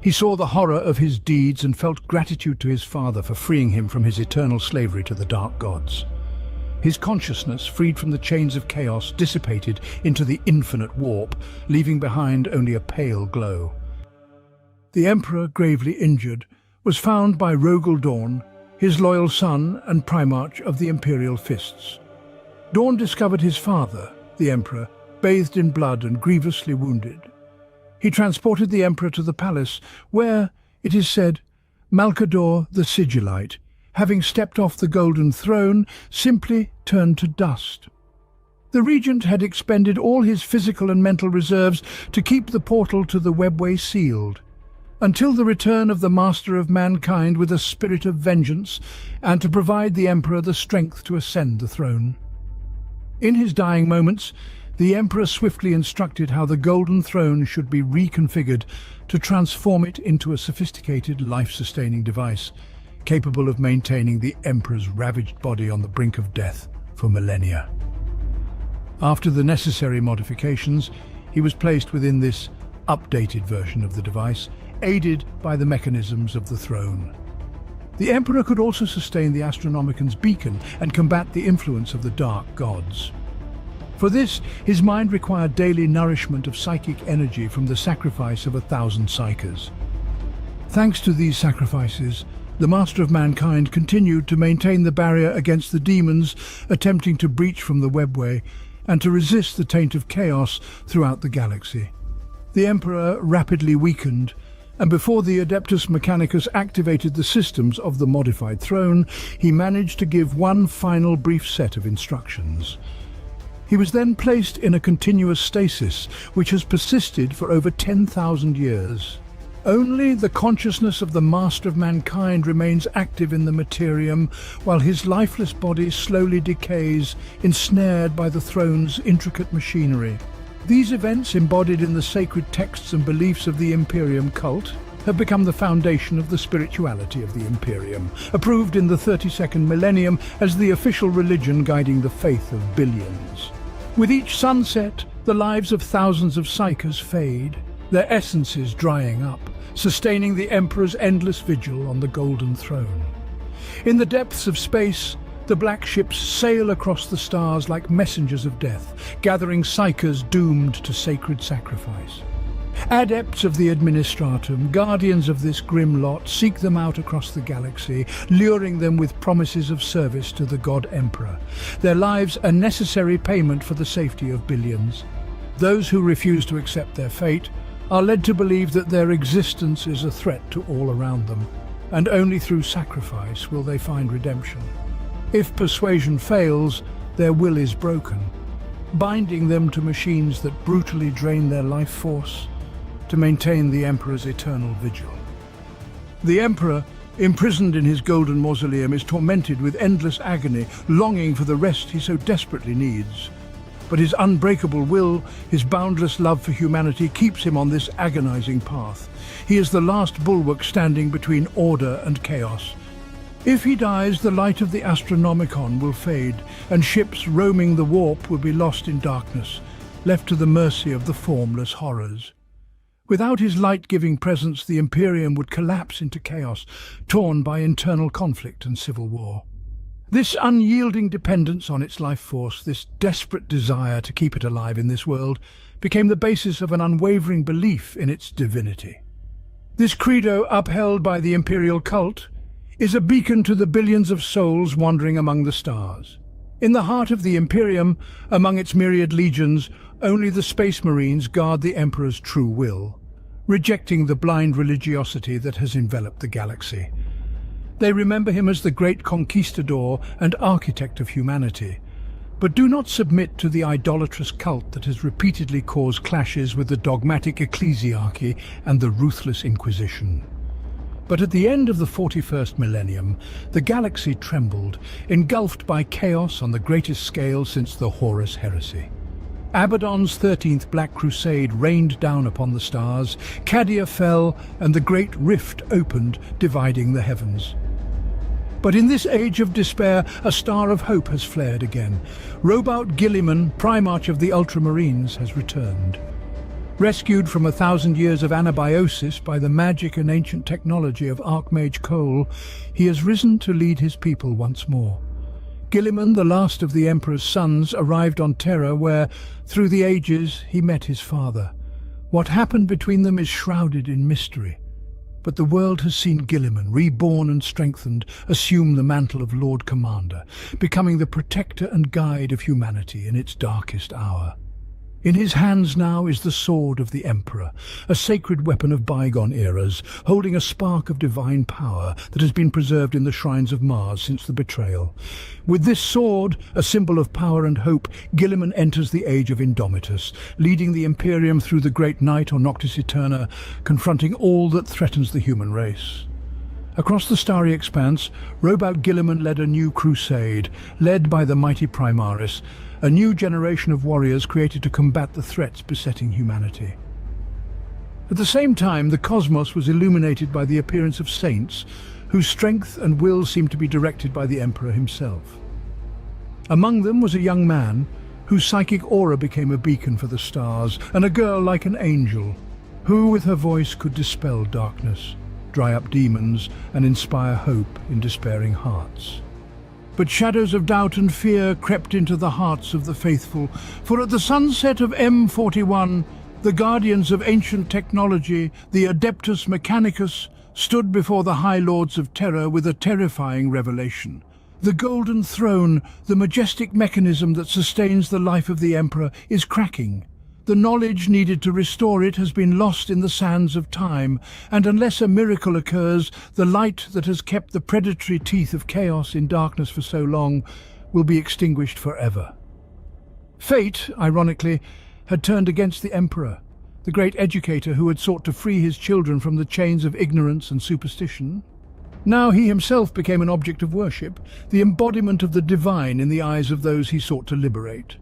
he saw the horror of his deeds and felt gratitude to his father for freeing him from his eternal slavery to the dark gods. His consciousness, freed from the chains of Chaos, dissipated into the infinite warp, leaving behind only a pale glow. The Emperor, gravely injured, was found by Rogel Dawn, his loyal son and Primarch of the Imperial Fists. Dawn discovered his father, the Emperor, bathed in blood and grievously wounded. He transported the Emperor to the palace, where, it is said, Malcador the Sigillite, having stepped off the golden throne, simply turned to dust. The regent had expended all his physical and mental reserves to keep the portal to the webway sealed, until the return of the Master of Mankind with a spirit of vengeance, and to provide the Emperor the strength to ascend the throne. In his dying moments, the Emperor swiftly instructed how the Golden Throne should be reconfigured to transform it into a sophisticated, life-sustaining device, capable of maintaining the Emperor's ravaged body on the brink of death for millennia. After the necessary modifications, he was placed within this updated version of the device, aided by the mechanisms of the throne. The Emperor could also sustain the Astronomican's beacon and combat the influence of the dark gods. For this, his mind required daily nourishment of psychic energy from the sacrifice of 1,000 psykers. Thanks to these sacrifices, the Master of Mankind continued to maintain the barrier against the demons attempting to breach from the webway and to resist the taint of chaos throughout the galaxy. The Emperor rapidly weakened, and before the Adeptus Mechanicus activated the systems of the modified throne, he managed to give one final brief set of instructions. He was then placed in a continuous stasis, which has persisted for over 10,000 years. Only the consciousness of the Master of Mankind remains active in the Materium, while his lifeless body slowly decays, ensnared by the throne's intricate machinery. These events, embodied in the sacred texts and beliefs of the Imperium cult, have become the foundation of the spirituality of the Imperium, approved in the 32nd millennium as the official religion guiding the faith of billions. With each sunset, the lives of thousands of psykers fade, their essences drying up, sustaining the Emperor's endless vigil on the Golden Throne. In the depths of space, the black ships sail across the stars like messengers of death, gathering psykers doomed to sacred sacrifice. Adepts of the Administratum, guardians of this grim lot, seek them out across the galaxy, luring them with promises of service to the God Emperor. Their lives a necessary payment for the safety of billions. Those who refuse to accept their fate are led to believe that their existence is a threat to all around them, and only through sacrifice will they find redemption. If persuasion fails, their will is broken, binding them to machines that brutally drain their life force to maintain the Emperor's eternal vigil. The Emperor, imprisoned in his golden mausoleum, is tormented with endless agony, longing for the rest he so desperately needs. But his unbreakable will, his boundless love for humanity, keeps him on this agonizing path. He is the last bulwark standing between order and chaos. If he dies, the light of the Astronomicon will fade, and ships roaming the warp will be lost in darkness, left to the mercy of the formless horrors. Without his light-giving presence, the Imperium would collapse into chaos, torn by internal conflict and civil war. This unyielding dependence on its life force, this desperate desire to keep it alive in this world, became the basis of an unwavering belief in its divinity. This credo, upheld by the imperial cult, is a beacon to the billions of souls wandering among the stars. In the heart of the Imperium, among its myriad legions, only the Space Marines guard the Emperor's true will, rejecting the blind religiosity that has enveloped the galaxy. They remember him as the great conquistador and architect of humanity, but do not submit to the idolatrous cult that has repeatedly caused clashes with the dogmatic ecclesiarchy and the ruthless Inquisition. But at the end of the 41st millennium, the galaxy trembled, engulfed by chaos on the greatest scale since the Horus Heresy. Abaddon's 13th Black Crusade rained down upon the stars, Cadia fell, and the great rift opened, dividing the heavens. But in this age of despair, a star of hope has flared again. Robout Guilliman, Primarch of the Ultramarines, has returned. Rescued from 1,000 years of anabiosis by the magic and ancient technology of Archmage Cole, he has risen to lead his people once more. Guilliman, the last of the Emperor's sons, arrived on Terra where, through the ages, he met his father. What happened between them is shrouded in mystery. But the world has seen Guilliman, reborn and strengthened, assume the mantle of Lord Commander, becoming the protector and guide of humanity in its darkest hour. In his hands now is the sword of the Emperor, a sacred weapon of bygone eras, holding a spark of divine power that has been preserved in the shrines of Mars since the betrayal. With this sword, a symbol of power and hope, Guilliman enters the age of Indomitus, leading the Imperium through the Great Night or Noctis Eterna, confronting all that threatens the human race. Across the starry expanse, Robout Guilliman led a new crusade, led by the mighty Primaris, a new generation of warriors created to combat the threats besetting humanity. At the same time, the cosmos was illuminated by the appearance of saints, whose strength and will seemed to be directed by the Emperor himself. Among them was a young man, whose psychic aura became a beacon for the stars, and a girl like an angel, who with her voice could dispel darkness, dry up demons, and inspire hope in despairing hearts. But shadows of doubt and fear crept into the hearts of the faithful, for at the sunset of M41, the guardians of ancient technology, the Adeptus Mechanicus, stood before the High Lords of Terra with a terrifying revelation. The Golden Throne, the majestic mechanism that sustains the life of the Emperor, is cracking. The knowledge needed to restore it has been lost in the sands of time, and unless a miracle occurs, the light that has kept the predatory teeth of chaos in darkness for so long will be extinguished forever. Fate, ironically, had turned against the Emperor, the great educator who had sought to free his children from the chains of ignorance and superstition. Now he himself became an object of worship, the embodiment of the divine in the eyes of those he sought to liberate.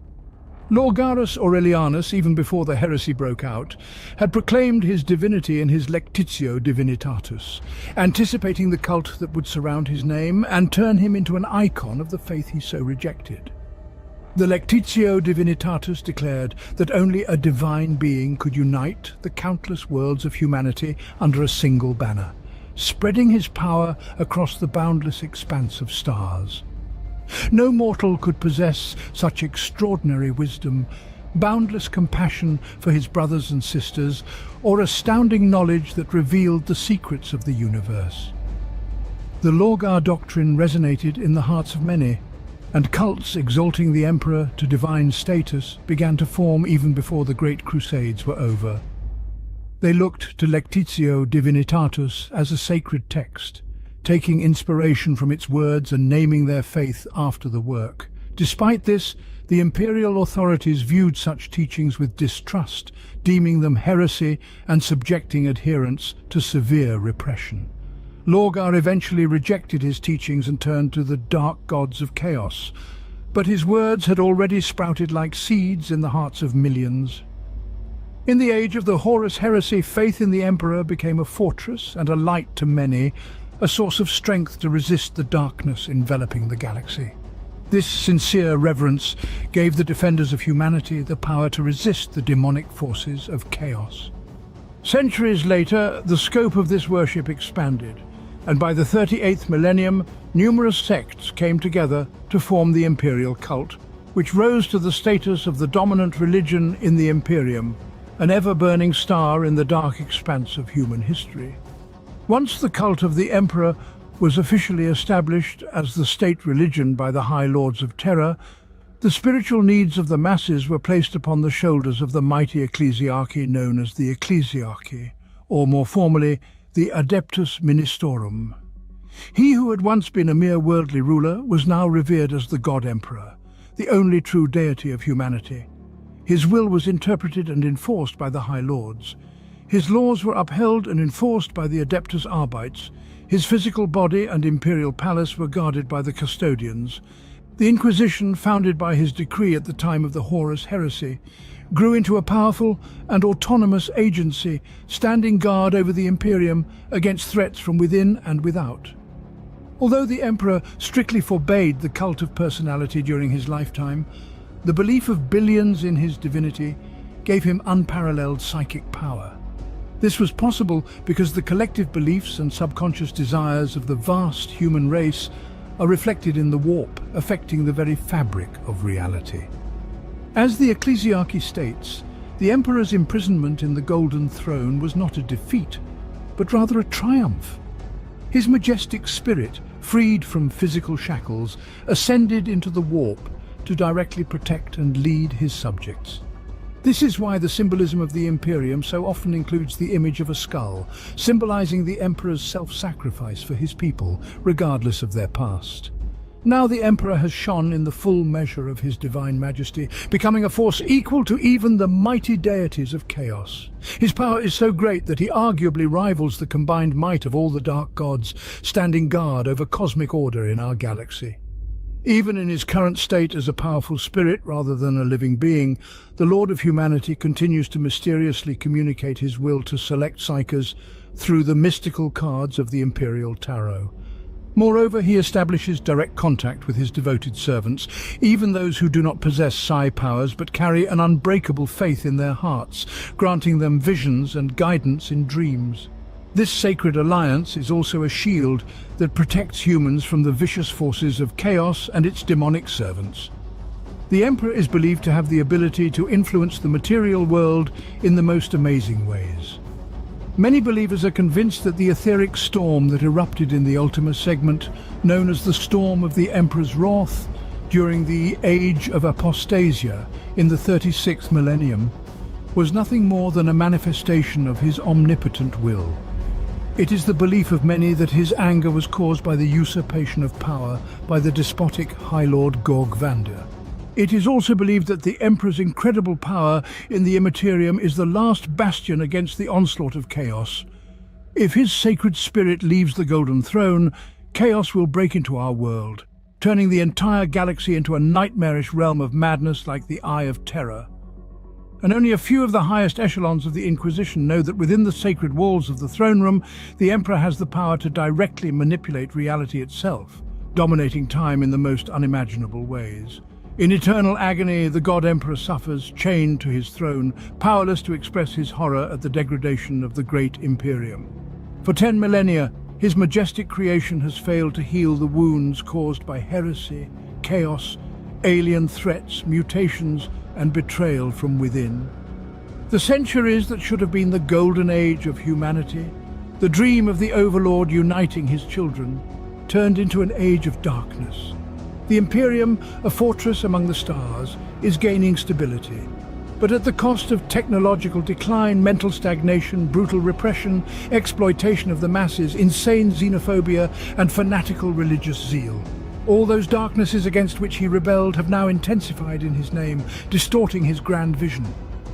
Lorgarus Aurelianus, even before the heresy broke out, had proclaimed his divinity in his Lectitio Divinitatus, anticipating the cult that would surround his name and turn him into an icon of the faith he so rejected. The Lectitio Divinitatus declared that only a divine being could unite the countless worlds of humanity under a single banner, spreading his power across the boundless expanse of stars. No mortal could possess such extraordinary wisdom, boundless compassion for his brothers and sisters, or astounding knowledge that revealed the secrets of the universe. The Lorgar doctrine resonated in the hearts of many, and cults exalting the Emperor to divine status began to form even before the Great Crusades were over. They looked to Lectitio Divinitatus as a sacred text, taking inspiration from its words and naming their faith after the work. Despite this, the imperial authorities viewed such teachings with distrust, deeming them heresy and subjecting adherents to severe repression. Lorgar eventually rejected his teachings and turned to the dark gods of chaos, but his words had already sprouted like seeds in the hearts of millions. In the age of the Horus Heresy, faith in the Emperor became a fortress and a light to many, a source of strength to resist the darkness enveloping the galaxy. This sincere reverence gave the defenders of humanity the power to resist the demonic forces of chaos. Centuries later, the scope of this worship expanded, and by the 38th millennium, numerous sects came together to form the imperial cult, which rose to the status of the dominant religion in the Imperium, an ever-burning star in the dark expanse of human history. Once the cult of the Emperor was officially established as the state religion by the High Lords of Terra, the spiritual needs of the masses were placed upon the shoulders of the mighty ecclesiarchy known as the Ecclesiarchy, or more formally, the Adeptus Ministorum. He who had once been a mere worldly ruler was now revered as the God Emperor, the only true deity of humanity. His will was interpreted and enforced by the High Lords. His laws were upheld and enforced by the Adeptus Arbites. His physical body and imperial palace were guarded by the custodians. The Inquisition, founded by his decree at the time of the Horus Heresy, grew into a powerful and autonomous agency, standing guard over the Imperium against threats from within and without. Although the Emperor strictly forbade the cult of personality during his lifetime, the belief of billions in his divinity gave him unparalleled psychic power. This was possible because the collective beliefs and subconscious desires of the vast human race are reflected in the warp, affecting the very fabric of reality. As the Ecclesiarchy states, the Emperor's imprisonment in the Golden Throne was not a defeat, but rather a triumph. His majestic spirit, freed from physical shackles, ascended into the warp to directly protect and lead his subjects. This is why the symbolism of the Imperium so often includes the image of a skull, symbolizing the Emperor's self-sacrifice for his people, regardless of their past. Now the Emperor has shone in the full measure of his divine majesty, becoming a force equal to even the mighty deities of chaos. His power is so great that he arguably rivals the combined might of all the dark gods, standing guard over cosmic order in our galaxy. Even in his current state as a powerful spirit rather than a living being, the Lord of Humanity continues to mysteriously communicate his will to select psychers through the mystical cards of the Imperial Tarot. Moreover, he establishes direct contact with his devoted servants, even those who do not possess psi powers but carry an unbreakable faith in their hearts, granting them visions and guidance in dreams. This sacred alliance is also a shield that protects humans from the vicious forces of chaos and its demonic servants. The Emperor is believed to have the ability to influence the material world in the most amazing ways. Many believers are convinced that the etheric storm that erupted in the Ultima segment, known as the Storm of the Emperor's Wrath, during the Age of Apostasia in the 36th millennium, was nothing more than a manifestation of his omnipotent will. It is the belief of many that his anger was caused by the usurpation of power by the despotic High Lord Gorg Vander. It is also believed that the Emperor's incredible power in the Immaterium is the last bastion against the onslaught of chaos. If his sacred spirit leaves the Golden Throne, chaos will break into our world, turning the entire galaxy into a nightmarish realm of madness like the Eye of Terror. And only a few of the highest echelons of the Inquisition know that within the sacred walls of the throne room, the Emperor has the power to directly manipulate reality itself, dominating time in the most unimaginable ways. In eternal agony, the God Emperor suffers, chained to his throne, powerless to express his horror at the degradation of the great Imperium. For 10 millennia, his majestic creation has failed to heal the wounds caused by heresy, chaos, alien threats, mutations, and betrayal from within. The centuries that should have been the golden age of humanity, the dream of the Overlord uniting his children, turned into an age of darkness. The Imperium, a fortress among the stars, is gaining stability, but at the cost of technological decline, mental stagnation, brutal repression, exploitation of the masses, insane xenophobia, and fanatical religious zeal. All those darknesses against which he rebelled have now intensified in his name, distorting his grand vision.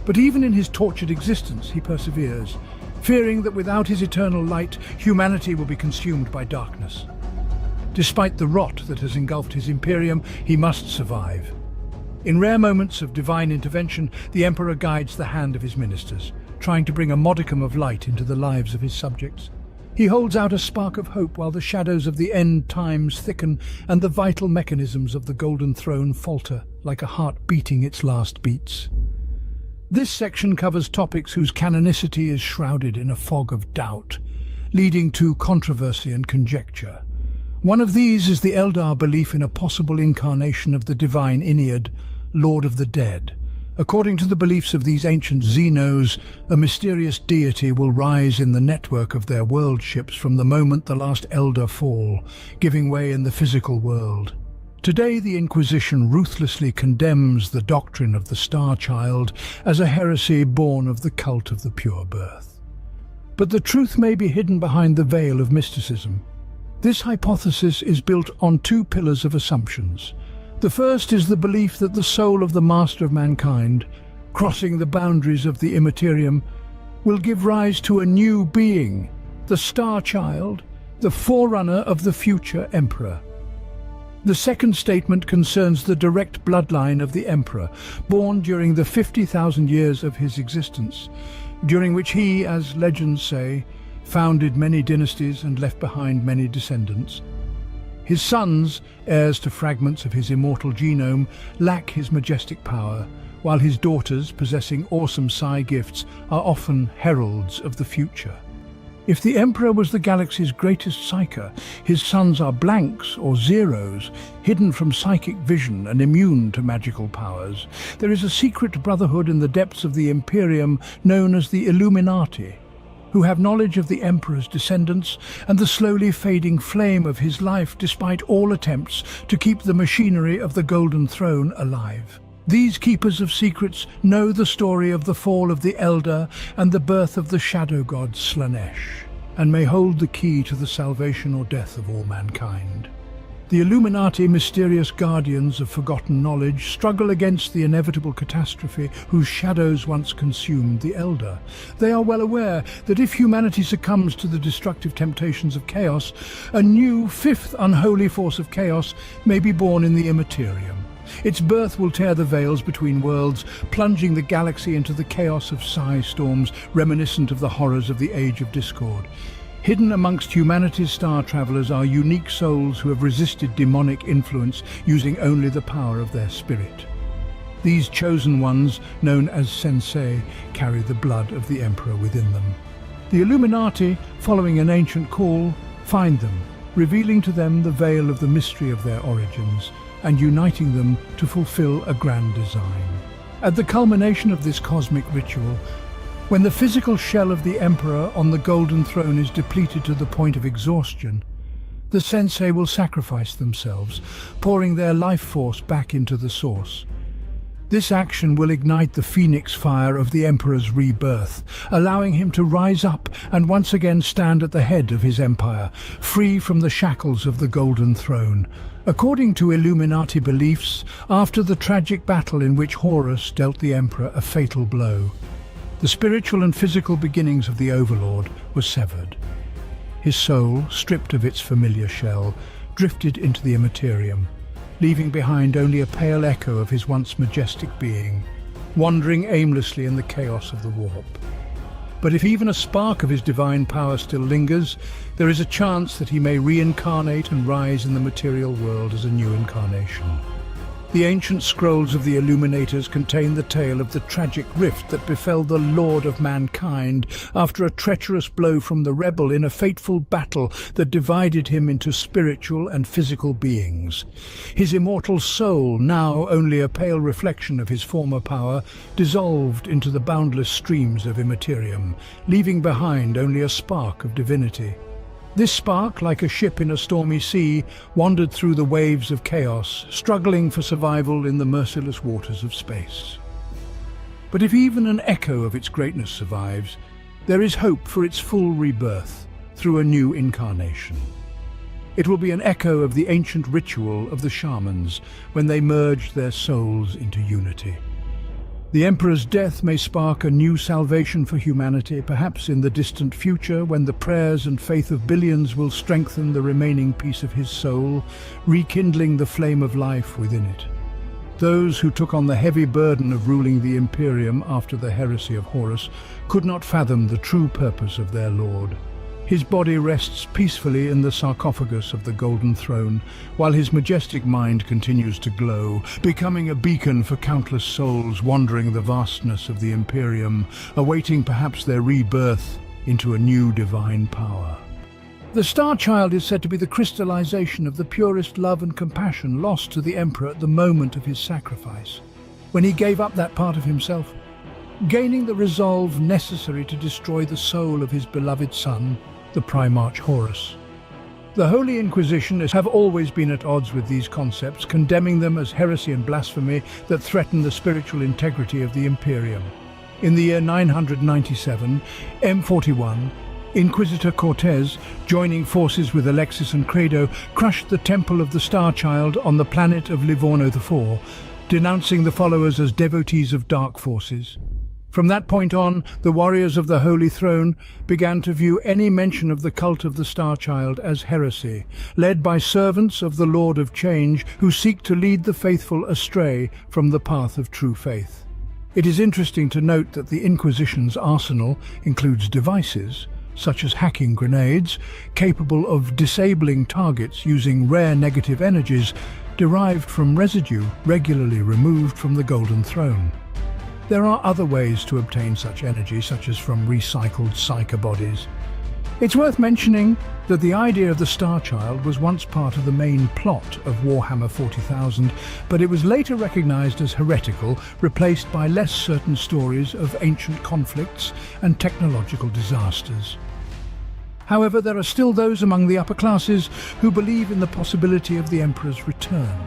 But even in his tortured existence, he perseveres, fearing that without his eternal light, humanity will be consumed by darkness. Despite the rot that has engulfed his Imperium, he must survive. In rare moments of divine intervention, the Emperor guides the hand of his ministers, trying to bring a modicum of light into the lives of his subjects. He holds out a spark of hope while the shadows of the end times thicken and the vital mechanisms of the Golden Throne falter like a heart beating its last beats. This section covers topics whose canonicity is shrouded in a fog of doubt, leading to controversy and conjecture. One of these is the Eldar belief in a possible incarnation of the divine Ennead, Lord of the Dead. According to the beliefs of these ancient Xenos, a mysterious deity will rise in the network of their world ships from the moment the last Elder fall, giving way in the physical world. Today, the Inquisition ruthlessly condemns the doctrine of the Star Child as a heresy born of the cult of the pure birth. But the truth may be hidden behind the veil of mysticism. This hypothesis is built on two pillars of assumptions. The first is the belief that the soul of the Master of Mankind, crossing the boundaries of the Immaterium, will give rise to a new being, the Star Child, the forerunner of the future Emperor. The second statement concerns the direct bloodline of the Emperor, born during the 50,000 years of his existence, during which he, as legends say, founded many dynasties and left behind many descendants. His sons, heirs to fragments of his immortal genome, lack his majestic power, while his daughters, possessing awesome psi gifts, are often heralds of the future. If the Emperor was the galaxy's greatest psyker, his sons are blanks or zeros, hidden from psychic vision and immune to magical powers. There is a secret brotherhood in the depths of the Imperium known as the Illuminati, who have knowledge of the Emperor's descendants and the slowly fading flame of his life despite all attempts to keep the machinery of the Golden Throne alive. These keepers of secrets know the story of the fall of the Elder and the birth of the shadow god Slanesh, and may hold the key to the salvation or death of all mankind. The Illuminati, mysterious guardians of forgotten knowledge, struggle against the inevitable catastrophe whose shadows once consumed the Elder. They are well aware that if humanity succumbs to the destructive temptations of chaos, a new fifth unholy force of chaos may be born in the Immaterium. Its birth will tear the veils between worlds, plunging the galaxy into the chaos of psi storms reminiscent of the horrors of the Age of Discord. Hidden amongst humanity's star travelers are unique souls who have resisted demonic influence using only the power of their spirit. These chosen ones, known as Sensei, carry the blood of the Emperor within them. The Illuminati, following an ancient call, find them, revealing to them the veil of the mystery of their origins, and uniting them to fulfill a grand design. At the culmination of this cosmic ritual, when the physical shell of the Emperor on the Golden Throne is depleted to the point of exhaustion, the Sensei will sacrifice themselves, pouring their life force back into the source. This action will ignite the phoenix fire of the Emperor's rebirth, allowing him to rise up and once again stand at the head of his empire, free from the shackles of the Golden Throne. According to Illuminati beliefs, after the tragic battle in which Horus dealt the Emperor a fatal blow, the spiritual and physical beginnings of the Overlord were severed. His soul, stripped of its familiar shell, drifted into the Immaterium, leaving behind only a pale echo of his once majestic being, wandering aimlessly in the chaos of the warp. But if even a spark of his divine power still lingers, there is a chance that he may reincarnate and rise in the material world as a new incarnation. The ancient scrolls of the Illuminators contain the tale of the tragic rift that befell the Lord of mankind after a treacherous blow from the rebel in a fateful battle that divided him into spiritual and physical beings. His immortal soul, now only a pale reflection of his former power, dissolved into the boundless streams of Immaterium, leaving behind only a spark of divinity. This spark, like a ship in a stormy sea, wandered through the waves of chaos, struggling for survival in the merciless waters of space. But if even an echo of its greatness survives, there is hope for its full rebirth through a new incarnation. It will be an echo of the ancient ritual of the shamans when they merged their souls into unity. The Emperor's death may spark a new salvation for humanity, perhaps in the distant future when the prayers and faith of billions will strengthen the remaining piece of his soul, rekindling the flame of life within it. Those who took on the heavy burden of ruling the Imperium after the heresy of Horus could not fathom the true purpose of their lord. His body rests peacefully in the sarcophagus of the Golden Throne, while his majestic mind continues to glow, becoming a beacon for countless souls wandering the vastness of the Imperium, awaiting perhaps their rebirth into a new divine power. The Star Child is said to be the crystallization of the purest love and compassion lost to the Emperor at the moment of his sacrifice, when he gave up that part of himself, gaining the resolve necessary to destroy the soul of his beloved son, the Primarch Horus. The Holy Inquisition have always been at odds with these concepts, condemning them as heresy and blasphemy that threaten the spiritual integrity of the Imperium. In the year 997, M41, Inquisitor Cortez, joining forces with Alexis and Credo, crushed the Temple of the Star Child on the planet of Livorno IV, denouncing the followers as devotees of dark forces. From that point on, the warriors of the Holy Throne began to view any mention of the cult of the Star Child as heresy, led by servants of the Lord of Change who seek to lead the faithful astray from the path of true faith. It is interesting to note that the Inquisition's arsenal includes devices, such as hacking grenades, capable of disabling targets using rare negative energies derived from residue regularly removed from the Golden Throne. There are other ways to obtain such energy, such as from recycled psyker bodies. It's worth mentioning that the idea of the Star Child was once part of the main plot of Warhammer 40,000, but it was later recognized as heretical, replaced by less certain stories of ancient conflicts and technological disasters. However, there are still those among the upper classes who believe in the possibility of the Emperor's return.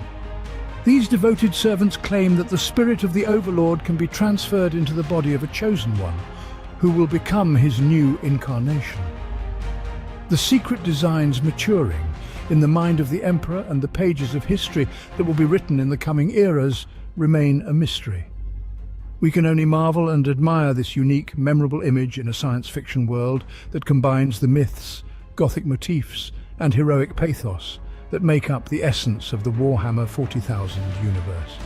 These devoted servants claim that the spirit of the Overlord can be transferred into the body of a chosen one, who will become his new incarnation. The secret designs maturing in the mind of the Emperor and the pages of history that will be written in the coming eras remain a mystery. We can only marvel and admire this unique, memorable image in a science fiction world that combines the myths, Gothic motifs, and heroic pathos that make up the essence of the Warhammer 40,000 universe.